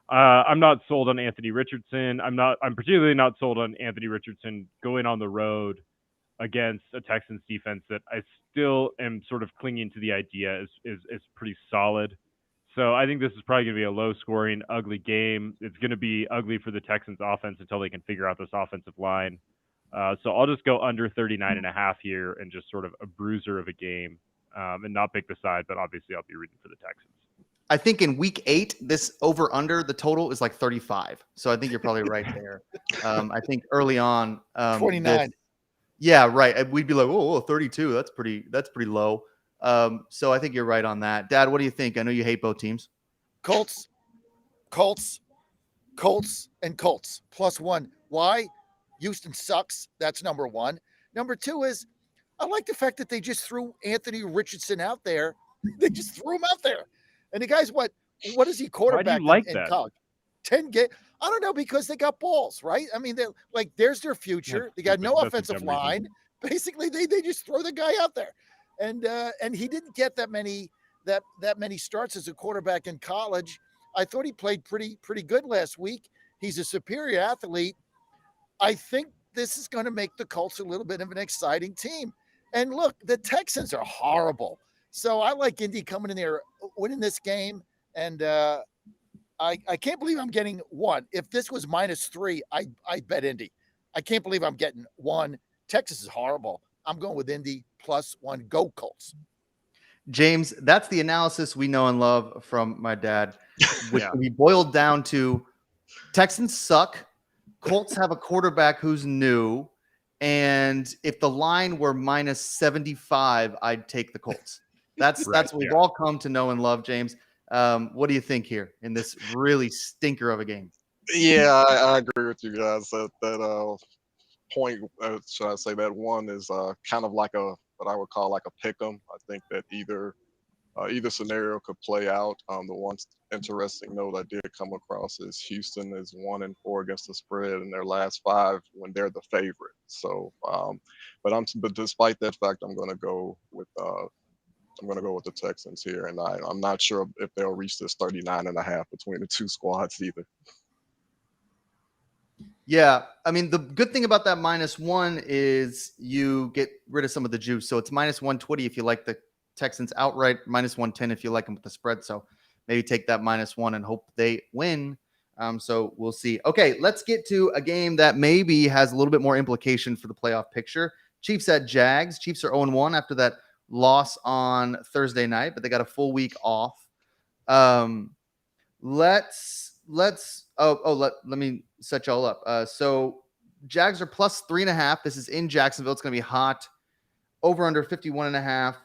I'm not sold on Anthony Richardson. I'm particularly not sold on Anthony Richardson going on the road against a Texans defense that I still am sort of clinging to the idea is pretty solid. So I think this is probably going to be a low-scoring, ugly game. It's going to be ugly for the Texans offense until they can figure out this offensive line. So I'll just go under 39.5 here and just sort of a bruiser of a game and not pick the side, but obviously I'll be rooting for the Texans. I think in week 8, this over under the total is like 35. So I think you're probably right there. I think early on, 29. yeah, right. We'd be like, oh, 32. That's pretty low. So I think you're right on that. Dad, what do you think? I know you hate both teams. Colts, Colts, Colts, and Colts +1. Why? Houston sucks. That's number one. Number two is I like the fact that they just threw Anthony Richardson out there. They just threw him out there. And the guy's what is he Why do you quarterback like in that? college? 10 game. I don't know, because they got balls, right? I mean, they're like, there's their future. They got no That's a offensive dumb reason. line. Basically, they just throw the guy out there. And he didn't get that many starts as a quarterback in college. I thought he played pretty good last week. He's a superior athlete. I think this is going to make the Colts a little bit of an exciting team. And look, the Texans are horrible. So I like Indy coming in there, winning this game. And I can't believe I'm getting one. If this was -3, I bet Indy. I can't believe I'm getting one. Texas is horrible. I'm going with Indy +1. Go Colts. James, that's the analysis we know and love from my dad, which Yeah. can be boiled down to Texans suck. Colts have a quarterback who's new. And if the line were -75, I'd take the Colts. That's what we've all come to know and love, James. What do you think here in this really stinker of a game? Yeah, I agree with you guys. That point, should I say that one is kind of like what I would call like a pick 'em. I think that either scenario could play out. The one interesting note I did come across is Houston is 1-4 against the spread in their last 5 when they're the favorite. So, but despite that fact, I'm going to go with the Texans here, and I'm not sure if they'll reach this 39.5 between the two squads either. Yeah, I mean, the good thing about that -1 is you get rid of some of the juice. So it's -120 if you like the Texans outright, -110 if you like them with the spread. So maybe take that -1 and hope they win. So we'll see. Okay, let's get to a game that maybe has a little bit more implication for the playoff picture. Chiefs at Jags. Chiefs are 0-1 after that loss on Thursday night, but they got a full week off. Let me set y'all up. So Jags are +3.5. This is in Jacksonville. It's going to be hot. Over under 51.5.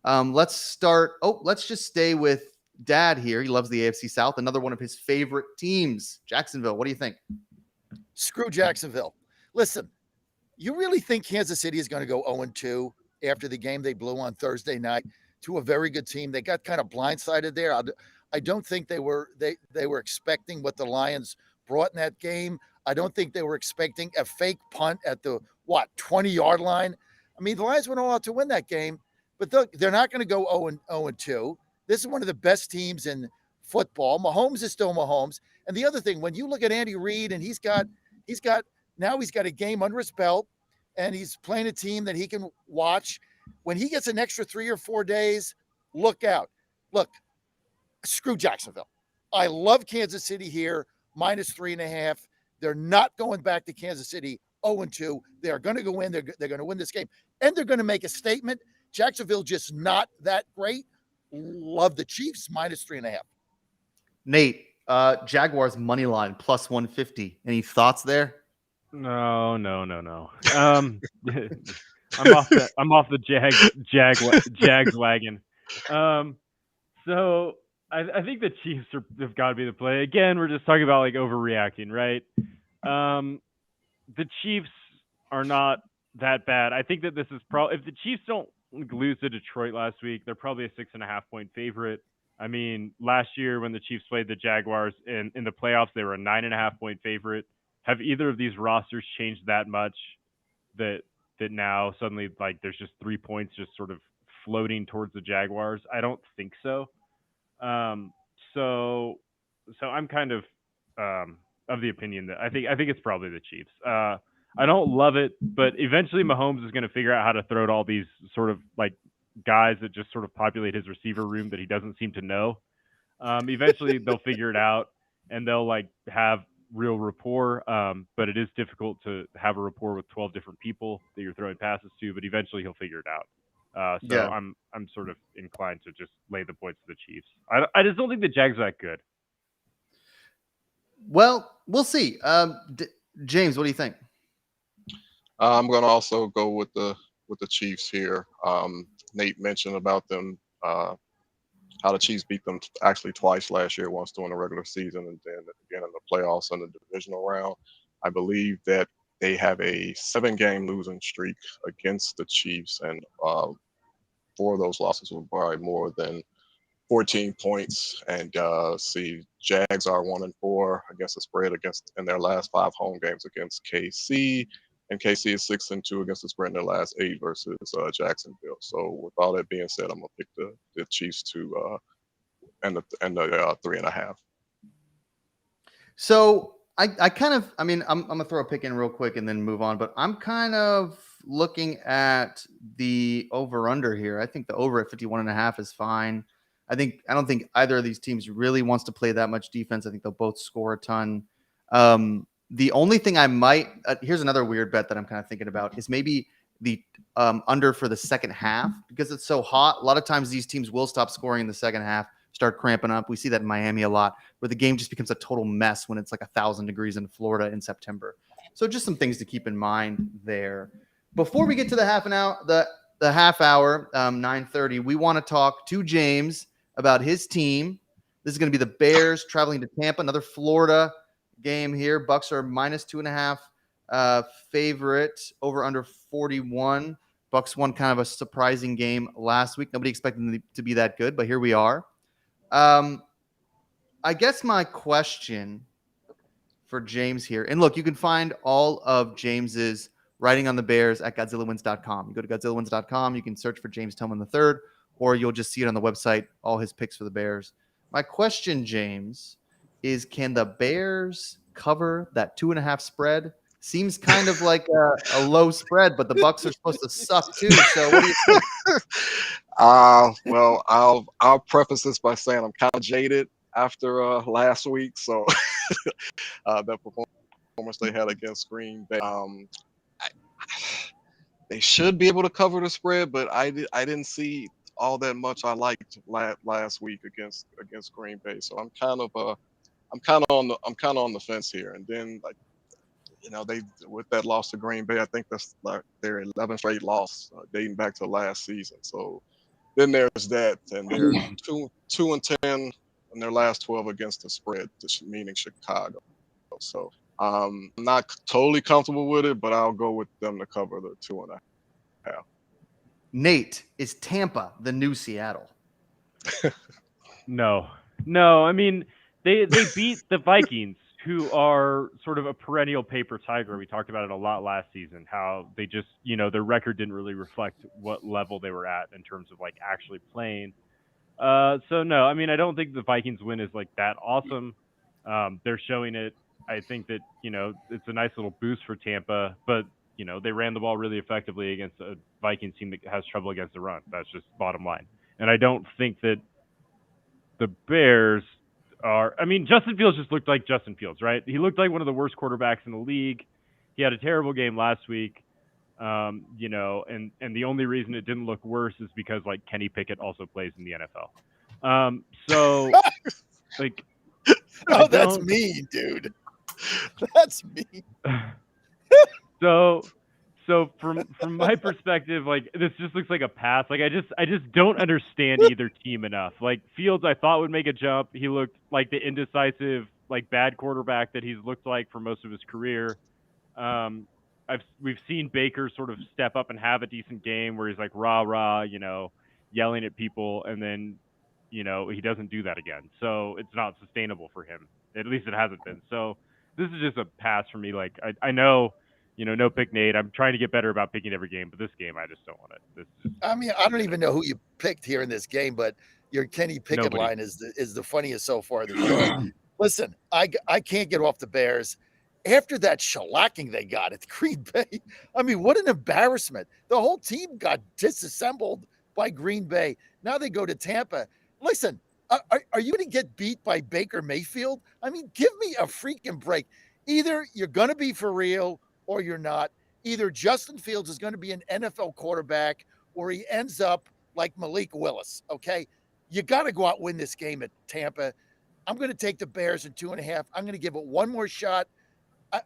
Let's just stay with Dad here. He loves the AFC South. Another one of his favorite teams, Jacksonville. What do you think? Screw Jacksonville. Listen, you really think Kansas City is going to go 0-2 after the game they blew on Thursday night to a very good team? They got kind of blindsided there. I don't think they were expecting what the Lions brought in that game. I don't think they were expecting a fake punt at the 20-yard line. I mean, the Lions went all out to win that game, but they're not going to go 0-2. This is one of the best teams in football. Mahomes is still Mahomes. And the other thing, when you look at Andy Reid, and he's got a game under his belt, and he's playing a team that he can watch. When he gets an extra 3 or 4 days, look out. Look, screw Jacksonville. I love Kansas City here, -3.5. They're not going back to Kansas City 0-2. They're going to go in. They're going to win this game. And they're going to make a statement. Jacksonville just not that great. Love the Chiefs, -3.5. Nate, Jaguars money line +150. Any thoughts there? No. I'm off the Jags wagon. So I think the Chiefs have got to be the play. Again, we're just talking about like overreacting, right? The Chiefs are not that bad. I think that this is probably, if the Chiefs don't lose to Detroit last week, they're probably a 6.5-point favorite. I mean, last year when the Chiefs played the Jaguars in the playoffs, they were a 9.5-point favorite. Have either of these rosters changed that much that now suddenly like there's just 3 points just sort of floating towards the Jaguars? I don't think so. So I'm kind of the opinion that I think it's probably the Chiefs. I don't love it, but eventually Mahomes is going to figure out how to throw to all these sort of like guys that just sort of populate his receiver room that he doesn't seem to know. Eventually they'll figure it out and they'll like have real rapport. But it is difficult to have a rapport with 12 different people that you're throwing passes to, but eventually he'll figure it out. So Yeah. I'm sort of inclined to just lay the points to the Chiefs. I just don't think the Jags are that good. Well, we'll see. James, what do you think? I'm going to also go with the Chiefs here. Nate mentioned about them how the Chiefs beat them actually twice last year, once during the regular season and then again in the playoffs and the divisional round. I believe that they have a 7-game losing streak against the Chiefs, and 4 of those losses were by more than 14 points. And see, Jags are 1-4 against the spread against in their last 5 home games against KC, and KC is 6-2 against the spread in their last 8 versus Jacksonville. So with all that being said, I'm gonna pick the Chiefs to and the 3.5. So I kind of, I mean, I'm gonna throw a pick in real quick and then move on, but I'm kind of looking at the over under here. I think the over at 51.5 is fine. I don't think either of these teams really wants to play that much defense. I think they'll both score a ton. The only thing I might here's another weird bet that I'm kind of thinking about is maybe the under for the second half, because it's so hot. A lot of times these teams will stop scoring in the second half, start cramping up. We see that in Miami a lot, where the game just becomes a total mess when it's like 1,000 degrees in Florida in September. So just some things to keep in mind there. Before we get to the half hour, 9:30, we want to talk to James about his team. This is going to be the Bears traveling to Tampa, another Florida game here. Bucks are -2.5 favorite, over under 41. Bucks won kind of a surprising game last week. Nobody expected them to be that good, but here we are. I guess my question for James here, and look, you can find all of James's writing on the Bears at GodzillaWins.com. You go to GodzillaWins.com, you can search for James Tillman III, or you'll just see it on the website, all his picks for the Bears. My question, James, is can the Bears cover that 2.5 spread? Seems kind of like a low spread, but the Bucks are supposed to suck too. So what do you think? Well, I'll preface this by saying I'm kind of jaded after last week, so that performance they had against Green Bay. They should be able to cover the spread, but I didn't see all that much I liked last week against Green Bay. So I'm kind of on the fence here. And then, like, they, with that loss to Green Bay, I think that's like their 11th straight loss dating back to last season. So then there's that, and they're 2-10 in their last 12 against the spread, meaning Chicago. So I'm not totally comfortable with it, but I'll go with them to cover the 2.5. Nate, is Tampa the new Seattle? No. I mean, they beat the Vikings, who are sort of a perennial paper tiger. We talked about it a lot last season, how they just, their record didn't really reflect what level they were at in terms of like actually playing. So no, I mean, I don't think the Vikings win is like that awesome. They're showing it. I think that, it's a nice little boost for Tampa, but they ran the ball really effectively against a Vikings team that has trouble against the run. That's just bottom line. And I don't think that the Bears are. I mean, Justin Fields just looked like Justin Fields, right? He looked like one of the worst quarterbacks in the league. He had a terrible game last week, and the only reason it didn't look worse is because like Kenny Pickett also plays in the NFL. So like, Oh, that's mean, dude. That's mean. So from my perspective, like this just looks like a pass. Like I just don't understand either team enough. Like Fields, I thought would make a jump. He looked like the indecisive, like bad quarterback that he's looked like for most of his career. We've seen Baker sort of step up and have a decent game where he's like rah, yelling at people, and then he doesn't do that again. So it's not sustainable for him. At least it hasn't been. So this is just a pass for me. Like I know. No pick Nate. I'm trying to get better about picking every game, but this game I just don't want it. I mean, I don't even know who you picked here in this game, but your Kenny Pickett line is the funniest so far this show. Listen, I can't get off the Bears after that shellacking they got at Green Bay. I mean, what an embarrassment! The whole team got disassembled by Green Bay. Now they go to Tampa. Listen, are you going to get beat by Baker Mayfield? I mean, give me a freaking break. Either you're going to be for real or you're not. Either Justin Fields is going to be an NFL quarterback where he ends up like Malik Willis. Okay, you got to go out and win this game at Tampa. I'm going to take the Bears in 2.5. I'm going to give it one more shot.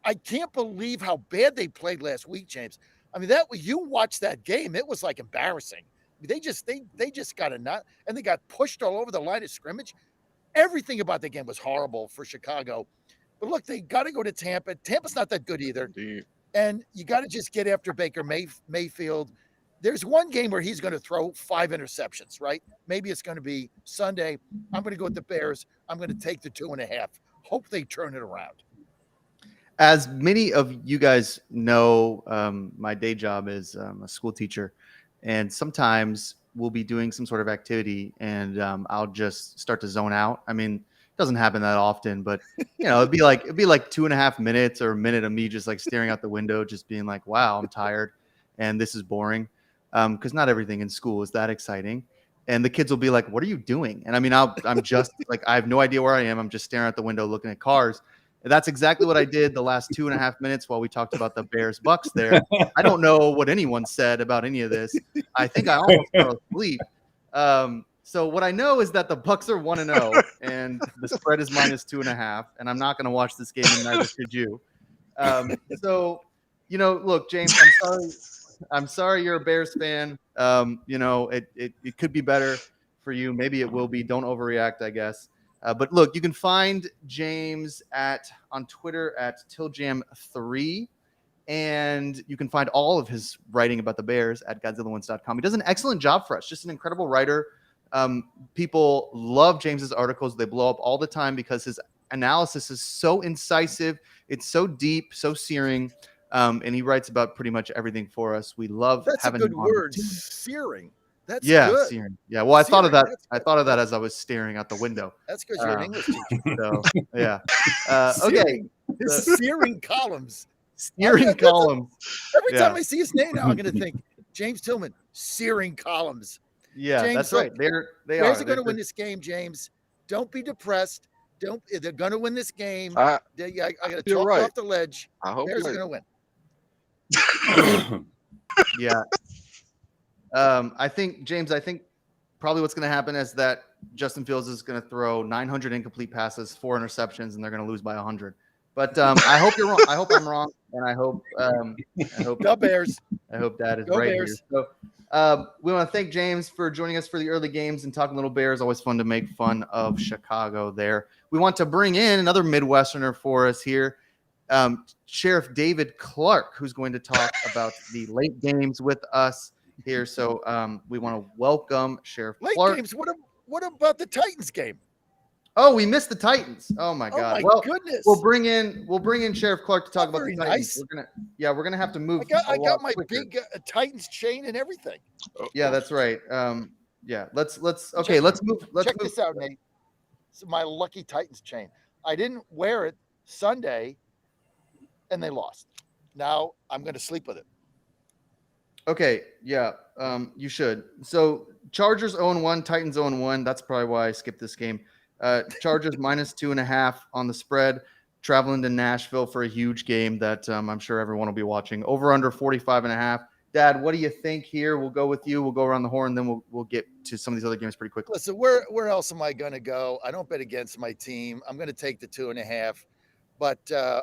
I can't believe how bad they played last week, James. I mean, that you watched that game, it was like embarrassing. They just got a nut, and they got pushed all over the line of scrimmage. Everything about the game was horrible for Chicago. But look, they got to go to Tampa. Tampa's not that good either. Indeed. And you got to just get after Baker Mayfield. There's one game where he's going to throw 5 interceptions, right? Maybe it's going to be Sunday. I'm going to go with the Bears. I'm going to take the 2.5. Hope they turn it around. As many of you guys know, my day job is a school teacher, and sometimes we'll be doing some sort of activity, and I'll just start to zone out. I mean, it doesn't happen that often, but it'd be like 2.5 minutes or a minute of me just like staring out the window, just being like, "Wow, I'm tired, and this is boring," because not everything in school is that exciting. And the kids will be like, "What are you doing?" And I mean, I'm just like, I have no idea where I am. I'm just staring out the window, looking at cars. That's exactly what I did the last 2.5 minutes while we talked about the Bears Bucks there. I don't know what anyone said about any of this. I think I almost fell asleep. So what I know is that the Bucks are 1-0 and the spread is -2.5. And I'm not going to watch this game, and neither should you. So, look, James, I'm sorry you're a Bears fan. It could be better for you. Maybe it will be. Don't overreact, I guess. But look, you can find James on Twitter at Tilljam3, and you can find all of his writing about the Bears at GodzillaWins.com. He does an excellent job for us, just an incredible writer. People love James's articles. They blow up all the time because his analysis is so incisive. It's so deep, so searing, and he writes about pretty much everything for us. We love having him on. That's a good word, searing. That's yeah, good. Searing. Yeah, well, I thought of that. Searing, I thought of that as I was staring out the window. That's because you're an English teacher. So, yeah. Okay. Searing columns. Searing columns. Every time I see his name now, I'm going to think James Tillman. Searing columns. Yeah, James, that's look, right. Bears are going to win this game, James. Don't be depressed. They're going to win this game. I got to talk off the ledge. I hope Bears are going to win. Yeah. I think probably what's going to happen is that Justin Fields is going to throw 900 incomplete passes, 4 interceptions, and they're going to lose by 100. But I hope you're wrong. I hope I'm wrong, and I hope Go Bears. I hope Dad is Go right Bears. here. So we want to thank James for joining us for the early games and talking little Bears. Always fun to make fun of Chicago there. We want to bring in another Midwesterner for us here, Sheriff David Clark, who's going to talk about the late games with us here. So we want to welcome Sheriff Clark. Late games. What about the Titans game? Oh, we missed the Titans. Oh my God! Oh my goodness! We'll bring in Sheriff Clark to talk about the Titans. Nice. We're gonna have to move. I got my big Titans chain and everything. Yeah, that's right. Yeah, let's move. Check this out, Nate. It's my lucky Titans chain. I didn't wear it Sunday, and they lost. Now I'm going to sleep with it. Okay, yeah, you should. So Chargers 0-1, Titans 0-1. That's probably why I skipped this game. Chargers -2.5 on the spread, traveling to Nashville for a huge game that I'm sure everyone will be watching. Over under 45.5. Dad, what do you think here? We'll go with you. We'll go around the horn, then we'll get to some of these other games pretty quickly. Listen, where else am I going to go? I don't bet against my team. I'm going to take the 2.5, but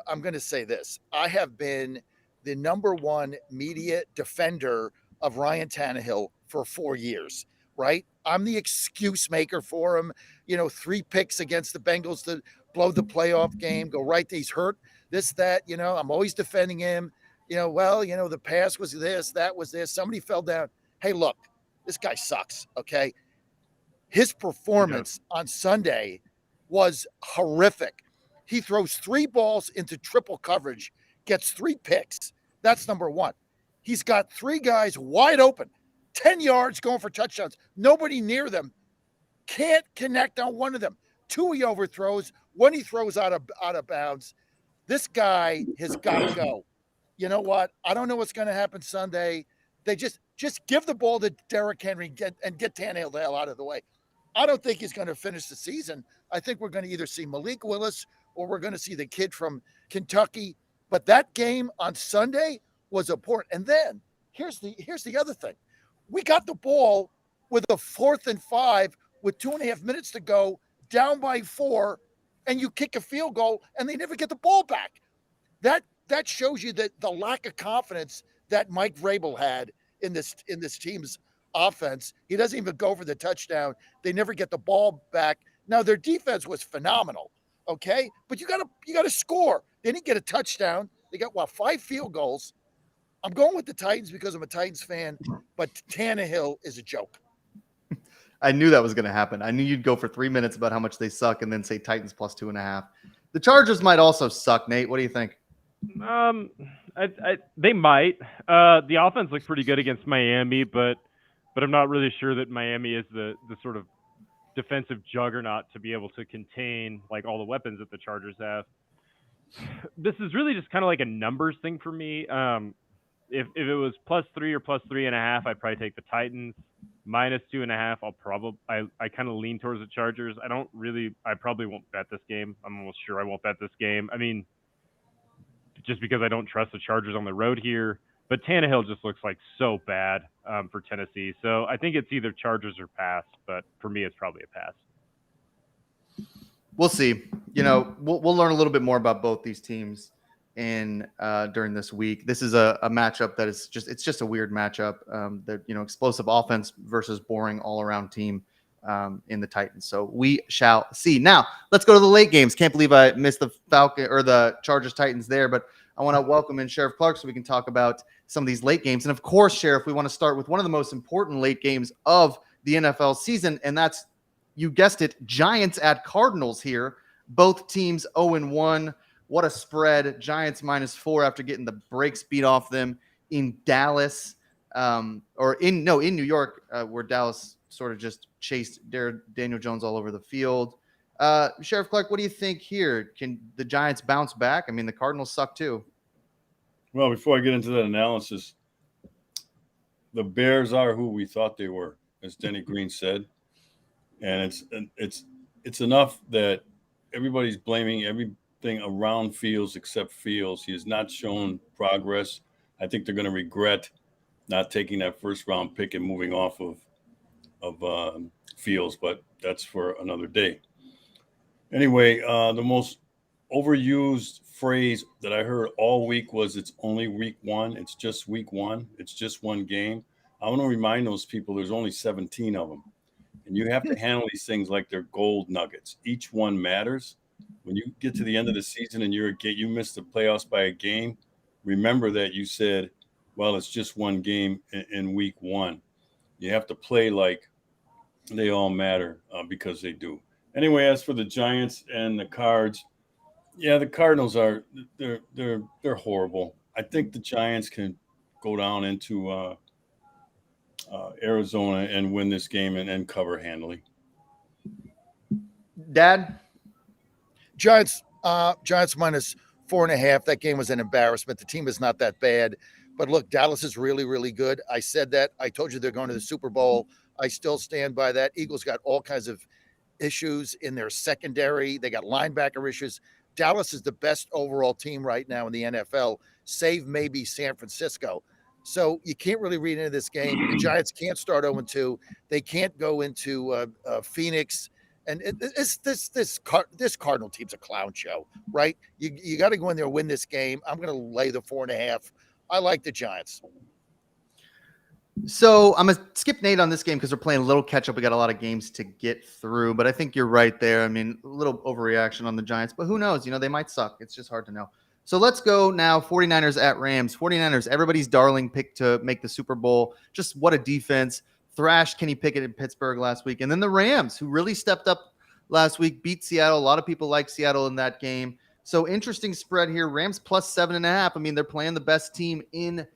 I'm going to say this: I have been the #1 media defender of Ryan Tannehill for 4 years. Right? I'm the excuse maker for him. 3 picks against the Bengals to blow the playoff game. Go right. He's hurt. This, that. I'm always defending him. The pass was this, that was this. Somebody fell down. Hey, look, this guy sucks. Okay. His performance on Sunday was horrific. He throws 3 balls into triple coverage, gets 3 picks. That's number 1. He's got 3 guys wide open. 10 yards going for touchdowns. Nobody near them. Can't connect on one of them. 2 he overthrows. 1 he throws out of bounds. This guy has got to go. You know what? I don't know what's going to happen Sunday. They just give the ball to Derrick Henry and get Tannehill the hell out of the way. I don't think he's going to finish the season. I think we're going to either see Malik Willis or we're going to see the kid from Kentucky. But that game on Sunday was important. And then here's the other thing. We got the ball with a 4th and 5 with 2.5 minutes to go, down by 4, and you kick a field goal, and they never get the ball back. That shows you that the lack of confidence that Mike Vrabel had in this team's offense. He doesn't even go for the touchdown. They never get the ball back. Now their defense was phenomenal, okay? But you gotta score. They didn't get a touchdown. They got 5 field goals. I'm going with the Titans because I'm a Titans fan, but Tannehill is a joke. I knew that was going to happen. I knew you'd go for 3 minutes about how much they suck and then say Titans plus 2.5. The Chargers might also suck, Nate. What do you think? They might. The offense looks pretty good against Miami, but I'm not really sure that Miami is the sort of defensive juggernaut to be able to contain like all the weapons that the Chargers have. This is really just kind of like a numbers thing for me. If it was +3 or +3.5, I'd probably take the Titans. -2.5, I kind of lean towards the Chargers. I probably won't bet this game. I'm almost sure I won't bet this game. I mean, just because I don't trust the Chargers on the road here. But Tannehill just looks like so bad for Tennessee. So I think it's either Chargers or pass. But for me, it's probably a pass. We'll see. We'll learn a little bit more about both these teams during this week. This is a matchup that is just a weird matchup. Explosive offense versus boring all-around team in the Titans. So we shall see. Now let's go to the late games. Can't believe I missed the Falcon or the Chargers Titans there, but I want to welcome in Sheriff Clark so we can talk about some of these late games. And of course, Sheriff, we want to start with one of the most important late games of the NFL season, and that's, you guessed it, Giants at Cardinals here. Both teams 0-1. What a spread. Giants -4 after getting the brakes beat off them in Dallas, in New York, where Dallas sort of just chased Daniel Jones all over the field. Sheriff Clark, what do you think here? Can the Giants bounce back? I mean, the Cardinals suck too. Well, before I get into that analysis, the Bears are who we thought they were, as Denny Green said. And it's enough that everybody's blaming everything around Fields except Fields. He has not shown progress. I think they're going to regret not taking that first round pick and moving off of Fields, but that's for another day. Anyway, the most overused phrase that I heard all week was it's only week one. It's just week one. It's just one game. I want to remind those people there's only 17 of them. And you have to handle these things like they're gold nuggets. Each one matters. When you get to the end of the season and you missed the playoffs by a game, remember that you said, well, it's just one game in week one. You have to play like they all matter because they do. Anyway, as for the Giants and the Cards, yeah, the Cardinals they're horrible. I think the Giants can go down into Arizona and win this game and cover handily. Dad? Giants -4.5. That game was an embarrassment. The team is not that bad. But look, Dallas is really, really good. I said that. I told you they're going to the Super Bowl. I still stand by that. Eagles got all kinds of issues in their secondary. They got linebacker issues. Dallas is the best overall team right now in the NFL, save maybe San Francisco. So you can't really read into this game. The Giants can't start 0-2. They can't go into Phoenix. And this Cardinal team's a clown show, right? You got to go in there and win this game. I'm going to lay the 4.5. I like the Giants. So I'm going to skip Nate on this game because we're playing a little catch up. We got a lot of games to get through, but I think you're right there. I mean, a little overreaction on the Giants, but who knows? They might suck. It's just hard to know. So let's go now. 49ers at Rams. 49ers, everybody's darling pick to make the Super Bowl. Just what a defense. Thrashed Kenny Pickett in Pittsburgh last week. And then the Rams, who really stepped up last week, beat Seattle. A lot of people like Seattle in that game. So interesting spread here. Rams +7.5. I mean, they're playing the best team in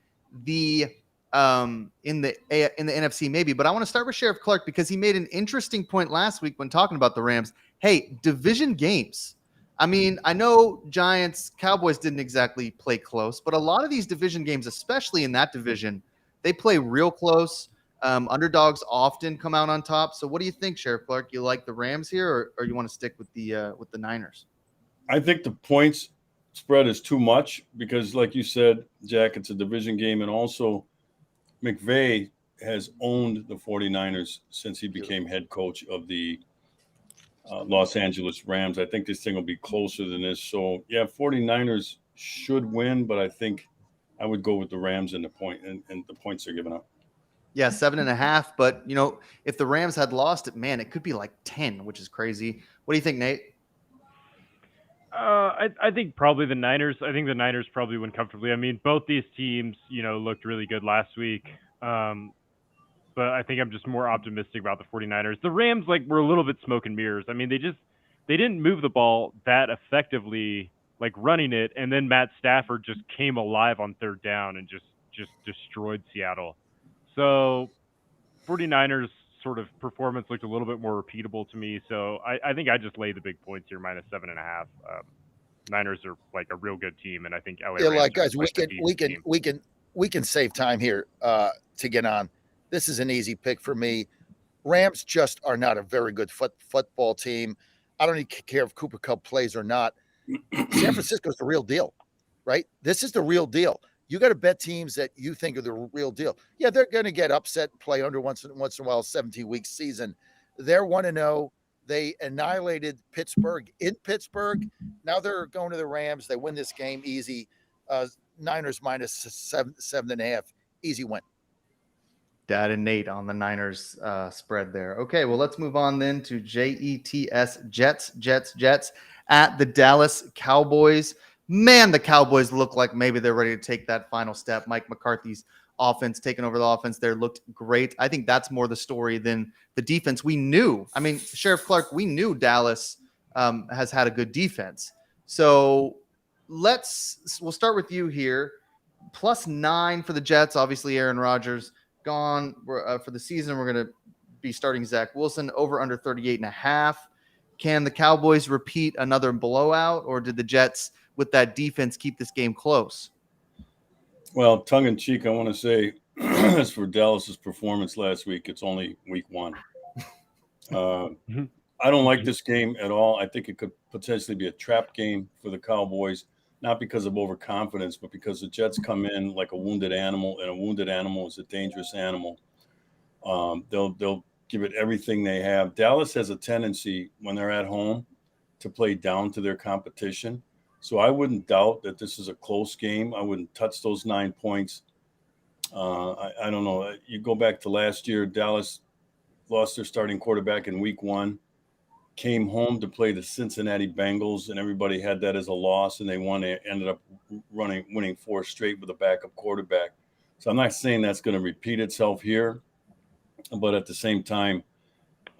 the NFC maybe. But I want to start with Sheriff Clark because he made an interesting point last week when talking about the Rams. Hey, division games. I mean, I know Giants, Cowboys didn't exactly play close, but a lot of these division games, especially in that division, they play real close. Underdogs often come out on top. So what do you think, Sheriff Clark? You like the Rams here or you want to stick with the Niners? I think the points spread is too much because, like you said, Jack, it's a division game. And also McVay has owned the 49ers since he became head coach of the Los Angeles Rams. I think this thing will be closer than this. So, yeah, 49ers should win, but I think I would go with the Rams and the points they're giving up. Yeah, 7.5. But, if the Rams had lost it, man, it could be like 10, which is crazy. What do you think, Nate? I think probably the Niners. I think the Niners probably win comfortably. I mean, both these teams, looked really good last week. But I think I'm just more optimistic about the 49ers. The Rams, were a little bit smoke and mirrors. I mean, they didn't move the ball that effectively, running it, and then Matt Stafford just came alive on third down and just destroyed Seattle. So 49ers sort of performance looked a little bit more repeatable to me. So I think I just lay the big points here, -7.5. Niners are a real good team, and I think LA Yeah, Rams guys, are, we can save time here to get on. This is an easy pick for me. Rams just are not a very good football team. I don't even care if Cooper Kupp plays or not. San Francisco's the real deal, right? This is the real deal. You got to bet teams that you think are the real deal. Yeah, they're going to get upset, play under once in a while, 17-week season. They're 1-0. They annihilated Pittsburgh in Pittsburgh. Now they're going to the Rams. They win this game easy. Niners -7.5. Easy win. Dad and Nate on the Niners spread there. Okay, well, let's move on then to JETS, Jets at the Dallas Cowboys. Man, the Cowboys look like maybe they're ready to take that final step. Mike McCarthy's offense, taking over the offense there, looked great. I think that's more the story than the defense. We knew, Sheriff Clark, we knew Dallas has had a good defense. So we'll start with you here. +9 for the Jets. Obviously, Aaron Rodgers gone for the season. We're going to be starting Zach Wilson over under 38.5. Can the Cowboys repeat another blowout, or did the Jets with that defense keep this game close? Well, tongue in cheek, I want to say, as for Dallas's performance last week, it's only week 1. I don't like this game at all. I think it could potentially be a trap game for the Cowboys, not because of overconfidence, but because the Jets come in like a wounded animal, and a wounded animal is a dangerous animal. They'll give it everything they have. Dallas has a tendency when they're at home to play down to their competition. So I wouldn't doubt that this is a close game. I wouldn't touch those 9 points. I don't know. You go back to last year, Dallas lost their starting quarterback in week 1, came home to play the Cincinnati Bengals, and everybody had that as a loss, and they won. They ended up winning 4 straight with a backup quarterback. So I'm not saying that's going to repeat itself here, but at the same time,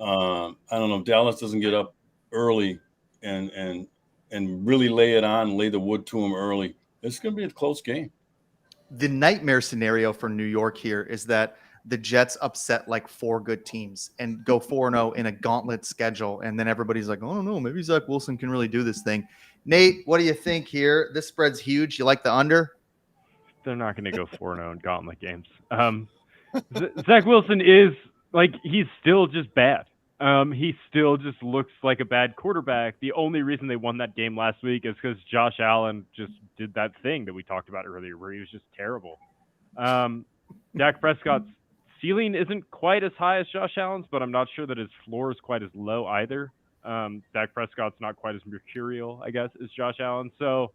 I don't know. If Dallas doesn't get up early and really lay it on, lay the wood to them early, it's going to be a close game. The nightmare scenario for New York here is that the Jets upset 4 good teams and go 4-0 in a gauntlet schedule. And then everybody's like, oh, no, maybe Zach Wilson can really do this thing. Nate, what do you think here? This spread's huge. You like the under? They're not going to go 4-0 in gauntlet games. Zach Wilson is he's still just bad. He still just looks like a bad quarterback. The only reason they won that game last week is because Josh Allen just did that thing that we talked about earlier where he was just terrible. Dak Prescott's ceiling isn't quite as high as Josh Allen's, but I'm not sure that his floor is quite as low either. Dak Prescott's not quite as mercurial, I guess, as Josh Allen. So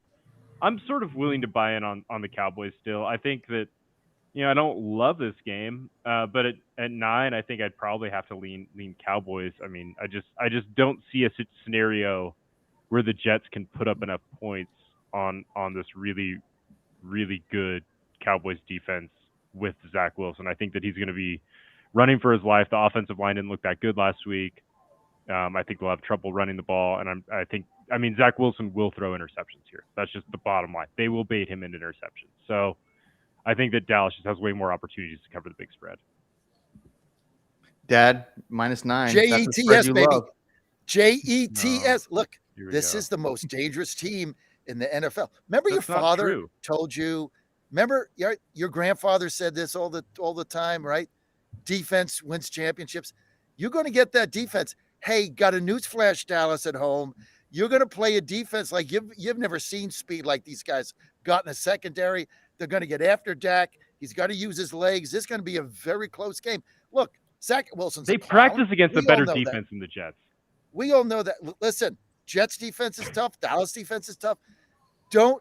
I'm sort of willing to buy in on the Cowboys still. I think that, I don't love this game, but at 9, I think I'd probably have to lean Cowboys. I mean, I just don't see a scenario where the Jets can put up enough points on this really, really good Cowboys defense with Zach Wilson. I think that he's going to be running for his life. The offensive line didn't look that good last week. I think they'll have trouble running the ball, and I mean, Zach Wilson will throw interceptions here. That's just the bottom line. They will bait him into interceptions. So I think that Dallas just has way more opportunities to cover the big spread. Dad, -9. JETS, baby. JETS. No. Look, this is the most dangerous team in the NFL. Remember your father told you, remember your grandfather said this all the time, right? Defense wins championships. You're going to get that defense. Hey, got a newsflash, Dallas at home. You're going to play a defense like you've never seen speed like these guys got in a secondary. They're going to get after Dak. He's got to use his legs. This is going to be a very close game. Look, Zach Wilson's They a clown. practice against a We all better know that. defense than the Jets. We all know that. Listen, Jets defense is tough. Dallas defense is tough.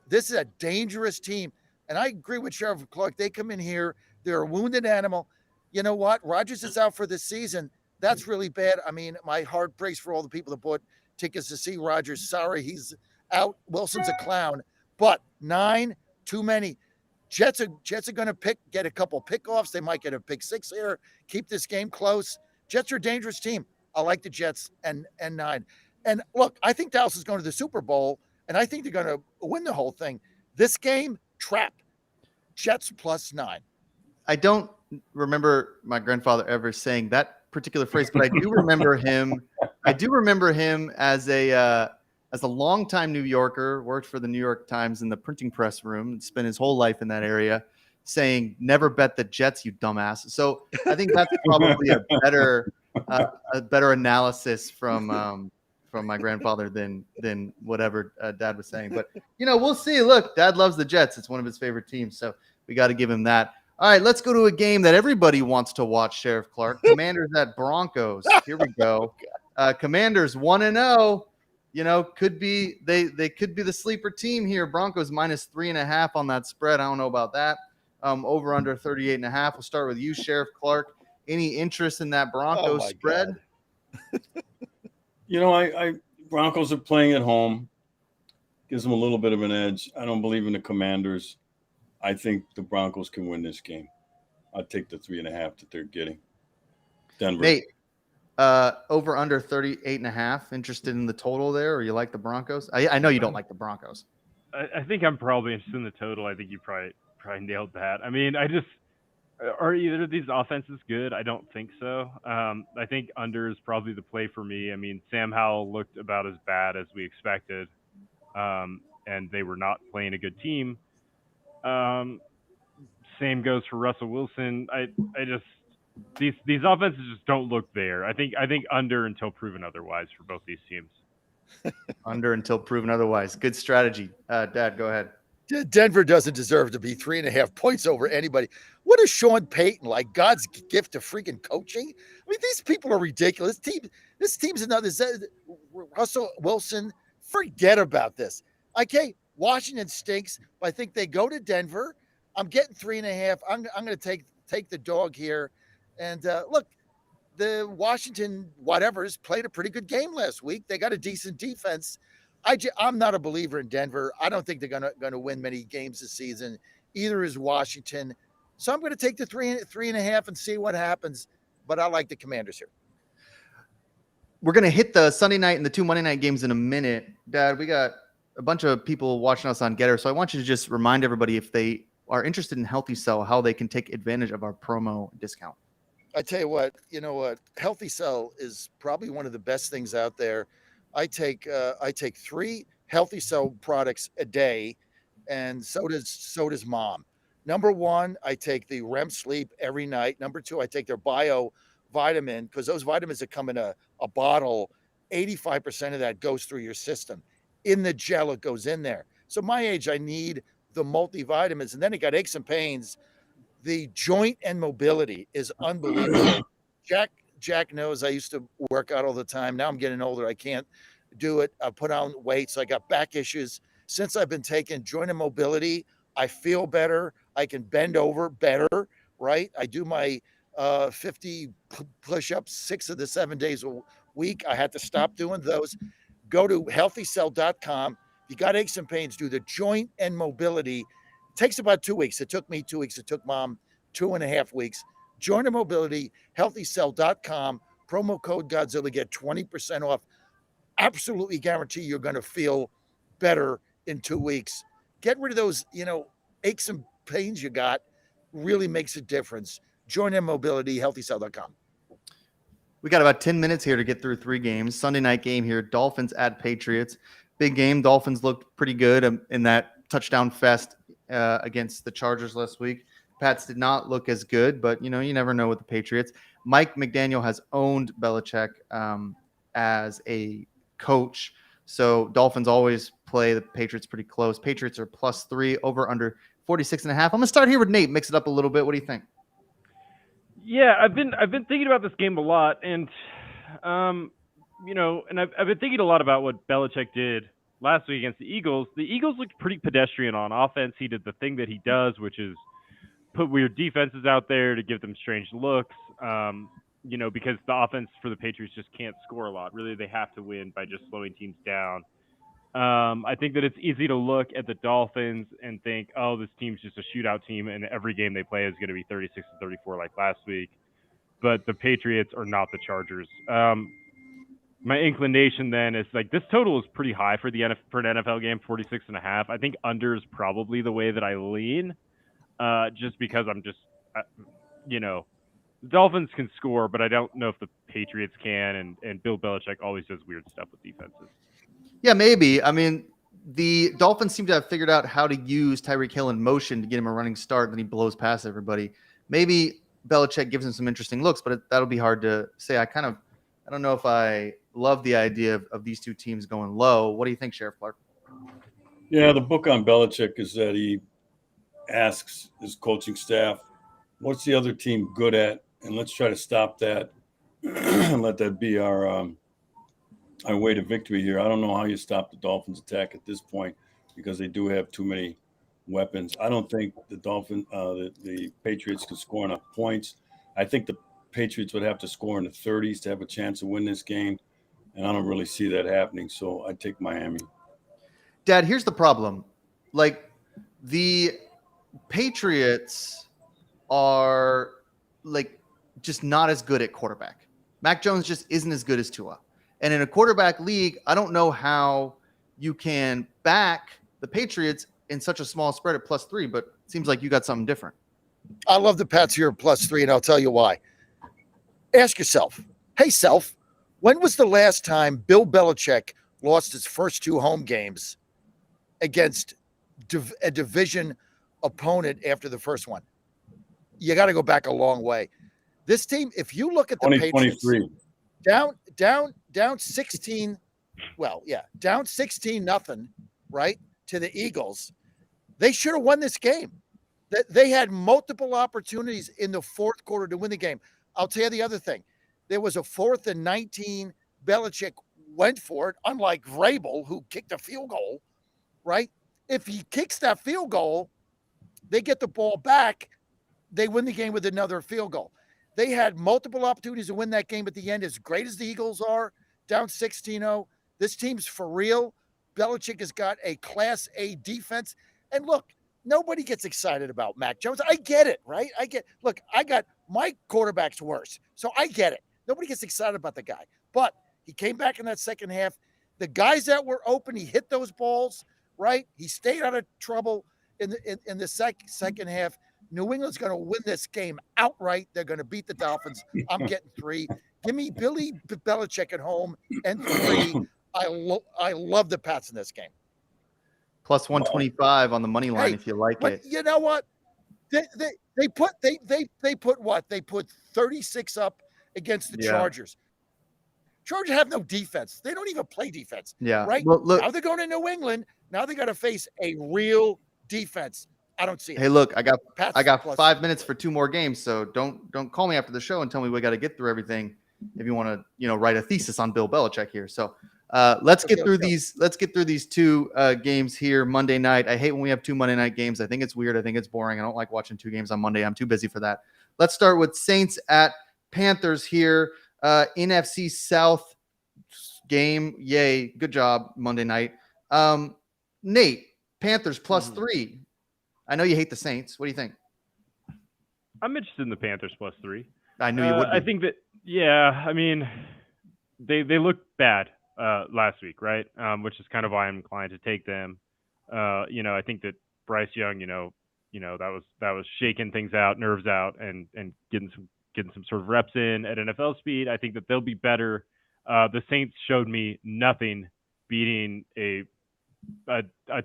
This is a dangerous team. And I agree with Sheriff Clark. They come in here, they're a wounded animal. You know what? Rodgers is out for this season. That's really bad. I mean, my heart breaks for all the people that bought tickets to see Rodgers. Sorry, he's out. Wilson's a clown. But 9, too many. Jets are going to get a couple pickoffs. They might get a pick 6 here. Keep this game close. Jets are a dangerous team. I like the Jets and 9. And look, I think Dallas is going to the Super Bowl, and I think they're going to win the whole thing. This game, trap. Jets plus 9. I don't remember my grandfather ever saying that particular phrase, but I do remember him. I do remember him as a longtime New Yorker, worked for the New York Times in the printing press room, and spent his whole life in that area, saying, "Never bet the Jets, you dumbass." So I think that's probably a better analysis from my grandfather than whatever Dad was saying. But we'll see. Look, Dad loves the Jets. It's one of his favorite teams, so we got to give him that. All right, let's go to a game that everybody wants to watch, Sheriff Clark. Commanders at Broncos. Here we go. Commanders 1-0. Could be they could be the sleeper team here. Broncos minus 3.5 on that spread. I don't know about that. Over under 38.5. We'll start with you, Sheriff Clark. Any interest in that Broncos spread? I Broncos are playing at home. Gives them a little bit of an edge. I don't believe in the Commanders. I think the Broncos can win this game. I'd take the 3.5 that they're getting. Denver. Nate, over under 38.5. Interested in the total there, or you like the Broncos? I know you don't like the Broncos. I think I'm probably interested in the total. I think you probably nailed that. I mean, are either of these offenses good? I don't think so. I think under is probably the play for me. I mean, Sam Howell looked about as bad as we expected, and they were not playing a good team. Same goes for Russell Wilson. These offenses just don't look there. I think under until proven otherwise for both these teams. Under until proven otherwise. Good strategy. Dad, go ahead. Denver doesn't deserve to be 3.5 points over anybody. What is Sean Payton like? God's gift to freaking coaching? I mean, these people are ridiculous. This team's another Russell Wilson. Forget about this. Okay, Washington stinks, but I think they go to Denver. I'm getting 3.5. I'm going to take the dog here. And look, the Washington whatever's played a pretty good game last week. They got a decent defense. I'm not a believer in Denver. I don't think they're going to win many games this season. Either is Washington. So I'm going to take the 3.5 and see what happens. But I like the Commanders here. We're going to hit the Sunday night and the 2 Monday night games in a minute. Dad, we got a bunch of people watching us on Getter. So I want you to just remind everybody, if they are interested in Healthy Cell, how they can take advantage of our promo discount. I tell you what, Healthy Cell is probably one of the best things out there. I take 3 Healthy Cell products a day, and so does Mom. Number 1, I take the REM sleep every night. Number 2, I take their bio vitamin, because those vitamins that come in a bottle, 85% of that goes through your system. In the gel, it goes in there. So my age, I need the multivitamins, and then it got aches and pains. The joint and mobility is unbelievable. Jack knows I used to work out all the time. Now I'm getting older. I can't do it. I put on weight, so I got back issues. Since I've been taking joint and mobility, I feel better. I can bend over better, right? I do my 50 push-ups 6 of the 7 days a week. I had to stop doing those. Go to healthycell.com. If you got aches and pains, do the joint and mobility. It takes about 2 weeks. It took me 2 weeks. It took Mom 2.5 weeks. Joint and mobility, healthycell.com. Promo code Godzilla, get 20% off. Absolutely guarantee you're going to feel better in 2 weeks. Get rid of those, aches and pains you got. Really makes a difference. Joint and mobility, healthycell.com. We got about 10 minutes here to get through 3 games. Sunday night game here, Dolphins at Patriots. Big game. Dolphins looked pretty good in that touchdown fest against the Chargers last week. Pats did not look as good, but, you never know with the Patriots. Mike McDaniel has owned Belichick as a coach. So Dolphins always play the Patriots pretty close. Patriots are +3, over under 46.5. I'm gonna start here with Nate. Mix it up a little bit. What do you think? Yeah, I've been thinking about this game a lot, and and I've been thinking a lot about what Belichick did last week against the Eagles. The Eagles looked pretty pedestrian on offense. He did the thing that he does, which is put weird defenses out there to give them strange looks. Because the offense for the Patriots just can't score a lot. Really, they have to win by just slowing teams down. I think that it's easy to look at the Dolphins and think, oh, this team's just a shootout team, and every game they play is going to be 36-34 like last week. But the Patriots are not the Chargers. My inclination then is like this total is pretty high for an NFL game, 46.5. I think under is probably the way that I lean, just because the Dolphins can score, but I don't know if the Patriots can, and Bill Belichick always does weird stuff with defenses. Yeah, maybe. I mean, the Dolphins seem to have figured out how to use Tyreek Hill in motion to get him a running start, and then he blows past everybody. Maybe Belichick gives him some interesting looks, but that'll be hard to say. I don't know if I love the idea of these two teams going low. What do you think, Sheriff Clark? Yeah, the book on Belichick is that he asks his coaching staff, what's the other team good at? And let's try to stop that and let that be our way to victory here. I don't know how you stop the Dolphins' attack at this point because they do have too many weapons. I don't think the Patriots can score enough points. I think the Patriots would have to score in the 30s to have a chance to win this game, and I don't really see that happening. So I take Miami. Dad, here's the problem. Like, the Patriots are just not as good at quarterback. Mac Jones just isn't as good as Tua. And in a quarterback league, I don't know how you can back the Patriots in such a small spread at +3, but it seems like you got something different. I love the Pats here at +3, and I'll tell you why. Ask yourself, hey, self, when was the last time Bill Belichick lost his first 2 home games against a division opponent after the first one? You got to go back a long way. This team, if you look at the Patriots, down 16, down 16-0, right, to the Eagles, they should have won this game. They had multiple opportunities in the fourth quarter to win the game. I'll tell you the other thing. There was a 4th and 19. Belichick went for it, unlike Vrabel, who kicked a field goal, right? If he kicks that field goal, they get the ball back. They win the game with another field goal. They had multiple opportunities to win that game at the end. As great as the Eagles are, down 16-0, this team's for real. Belichick has got a Class A defense. And look, nobody gets excited about Mac Jones. I get it, right? Look, I got my quarterback's worse, so I get it. Nobody gets excited about the guy. But he came back in that second half. The guys that were open, he hit those balls, right? He stayed out of trouble in the second half. New England's going to win this game outright. They're going to beat the Dolphins. I'm getting 3. Give me Billy Belichick at home and 3. I love the Pats in this game. +125 on the money line if you like it. You know what? They put what? They put 36 up against the Chargers. Chargers have no defense. They don't even play defense. Yeah. Right? Well, look, now they're going to New England. Now they got to face a real defense. I don't see it. Hey, look, I got Pats 5 minutes for 2 more games, so don't call me after the show and tell me we got to get through everything if you want to, write a thesis on Bill Belichick here. So let's get through these. Let's get through these 2 games here Monday night. I hate when we have 2 Monday night games. I think it's weird. I think it's boring. I don't like watching 2 games on Monday. I'm too busy for that. Let's start with Saints at Panthers here. NFC South game. Yay. Good job Monday night. Nate, Panthers +3. I know you hate the Saints. What do you think? I'm interested in the Panthers +3. I knew you would be. I think that, I mean, they looked bad last week, right? Which is kind of why I'm inclined to take them. I think that Bryce Young, that was shaking things out, nerves out, and getting some sort of reps in at NFL speed. I think that they'll be better. The Saints showed me nothing beating a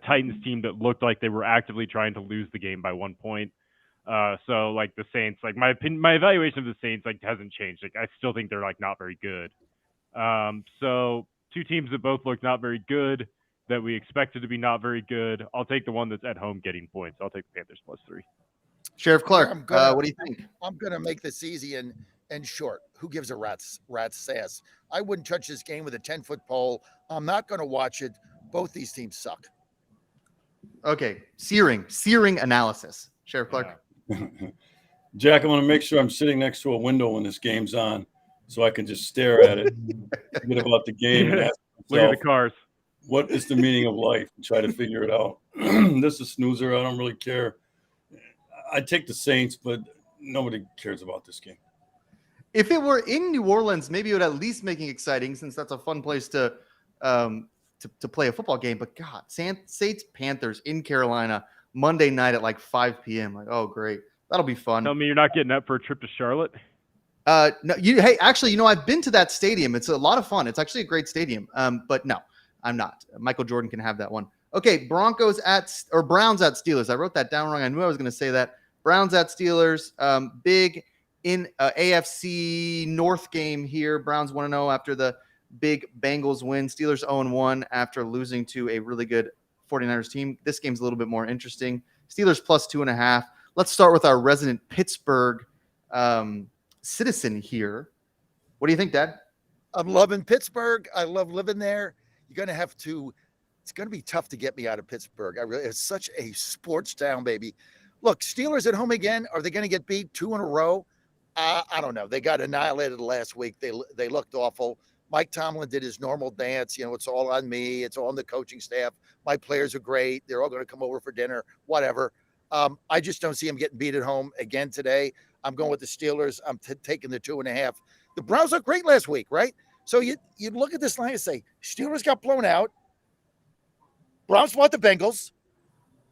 Titans team that looked like they were actively trying to lose the game by 1 point. So like the Saints, like my evaluation of the Saints hasn't changed. Like I still think they're not very good. So 2 teams that both look not very good. that we expected to be not very good. I'll take the one that's at home getting points. I'll take the Panthers +3. Sheriff Clark, Here, what do you think? I'm gonna make this easy and short. Who gives a rat's ass? I wouldn't touch this game with a 10-foot pole. I'm not gonna watch it. Both these teams suck. Okay, searing analysis. Sheriff Clark. Jack, I'm going to make sure I'm sitting next to a window when this game's on, so I can just stare at it, forget about the game, and ask Look at myself, the cars. what is the meaning of life, and try to figure it out. This is snoozer. I don't really care. I take the Saints, but nobody cares about this game. If it were in New Orleans, maybe it would at least make it exciting, since that's a fun place to play a football game. But God, Saints Panthers in Carolina Monday night at like 5 p.m. Like, oh great, that'll be fun. Tell me you're not getting up for a trip to Charlotte. No, hey, actually, I've been to that stadium. It's a lot of fun. It's actually a great stadium. But no, I'm not. Michael Jordan can have that one. Okay, Browns at Steelers. I wrote that down wrong. I knew I was going to say that. Browns at Steelers. Big in AFC North game here. Browns 1-0 after the big Bengals win. Steelers 0-1 after losing to a really good 49ers team. This game's a little bit more interesting. Steelers +2.5. Let's start with our resident Pittsburgh citizen here. What do you think, Dad? I'm loving Pittsburgh. I love living there. You're going to have to, it's going to be tough to get me out of Pittsburgh. It's such a sports town, baby. Look, Steelers at home again. Are they going to get beat 2 in a row? I don't know. They got annihilated last week. They looked awful. Mike Tomlin did his normal dance. It's all on me. It's all on the coaching staff. My players are great. They're all going to come over for dinner, whatever. I just don't see him getting beat at home again today. I'm going with the Steelers. I'm taking the 2.5. The Browns looked great last week, right? So you look at this line and say, Steelers got blown out. Browns fought the Bengals,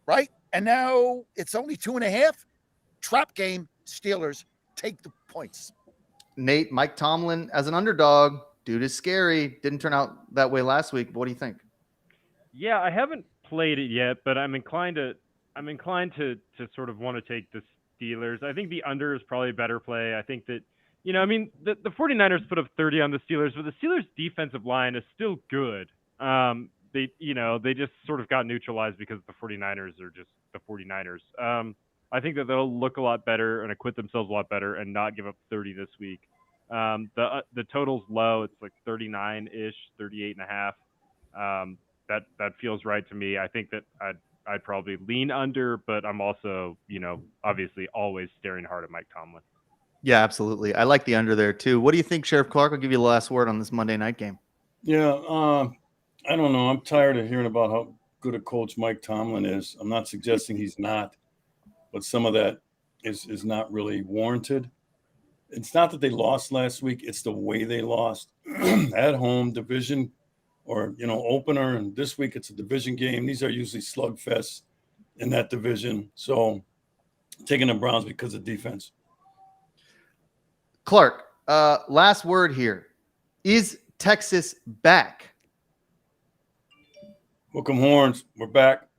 right? And now it's only 2.5. Trap game, Steelers take the points. Nate, Mike Tomlin as an underdog. Dude is scary. Didn't turn out that way last week. What do you think? Yeah, I haven't played it yet, but I'm inclined to sort of want to take the Steelers. I think the under is probably a better play. I think that, the 49ers put up 30 on the Steelers, but the Steelers defensive line is still good. They just sort of got neutralized because the 49ers are just the 49ers. I think that they'll look a lot better and acquit themselves a lot better and not give up 30 this week. The total's low. It's like 39-ish, 38.5. That feels right to me. I think that I'd probably lean under, but I'm also, obviously always staring hard at Mike Tomlin. Yeah, absolutely. I like the under there too. What do you think, Sheriff Clark? I'll give you the last word on this Monday night game. Yeah, I don't know. I'm tired of hearing about how good a coach Mike Tomlin is. I'm not suggesting he's not, but some of that is not really warranted. It's not that they lost last week. It's the way they lost at home, division or, opener. And this week it's a division game. These are usually slugfests in that division. So taking the Browns because of defense. Clark, last word here. Is Texas back? Welcome horns. We're back.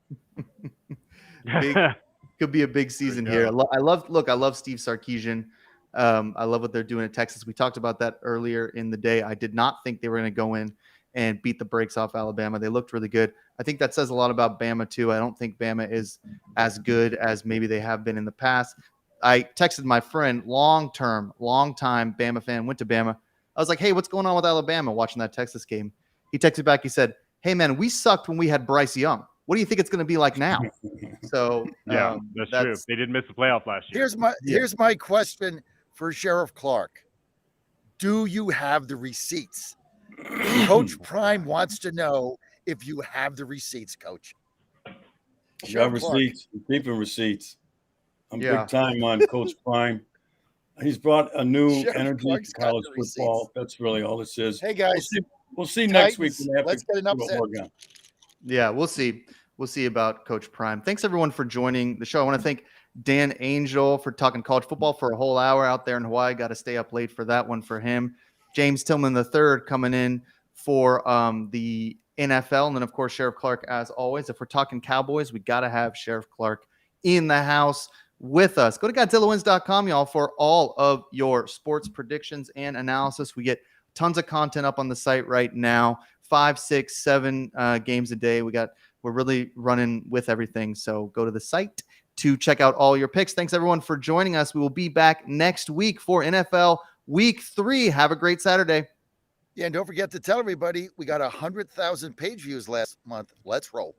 Could be a big season here. I love Steve Sarkisian. I love what they're doing at Texas. We talked about that earlier in the day. I did not think they were going to go in and beat the brakes off Alabama. They looked really good. I think that says a lot about Bama too. I don't think Bama is as good as maybe they have been in the past. I texted my friend, long-time Bama fan, went to Bama. I was like, hey, what's going on with Alabama watching that Texas game? He texted back. He said, hey, man, we sucked when we had Bryce Young. What do you think it's going to be like now? So yeah, that's true. They did miss the playoff last year. Here's my question for Sheriff Clark. Do you have the receipts? Coach Prime wants to know if you have the receipts, Coach. I got receipts. I'm keeping receipts. I'm big time on Coach Prime. He's brought a new energy to college football. That's really all this is. Hey, guys. We'll see next week. Let's get an upset. Yeah, we'll see. We'll see about Coach Prime. Thanks, everyone, for joining the show. I want to thank Dan Angel for talking college football for a whole hour out there in Hawaii. Got to stay up late for that one for him. James Tillman III coming in for the NFL. And then, of course, Sheriff Clark, as always. If we're talking Cowboys, we got to have Sheriff Clark in the house with us. Go to GodzillaWins.com, y'all, for all of your sports predictions and analysis. We get tons of content up on the site right now 5, 6, 7 games a day. We're really running with everything. So go to the site to check out all your picks. Thanks everyone for joining us. We will be back next week for NFL Week 3. Have a great Saturday. Yeah, and don't forget to tell everybody we got 100,000 page views last month. Let's roll.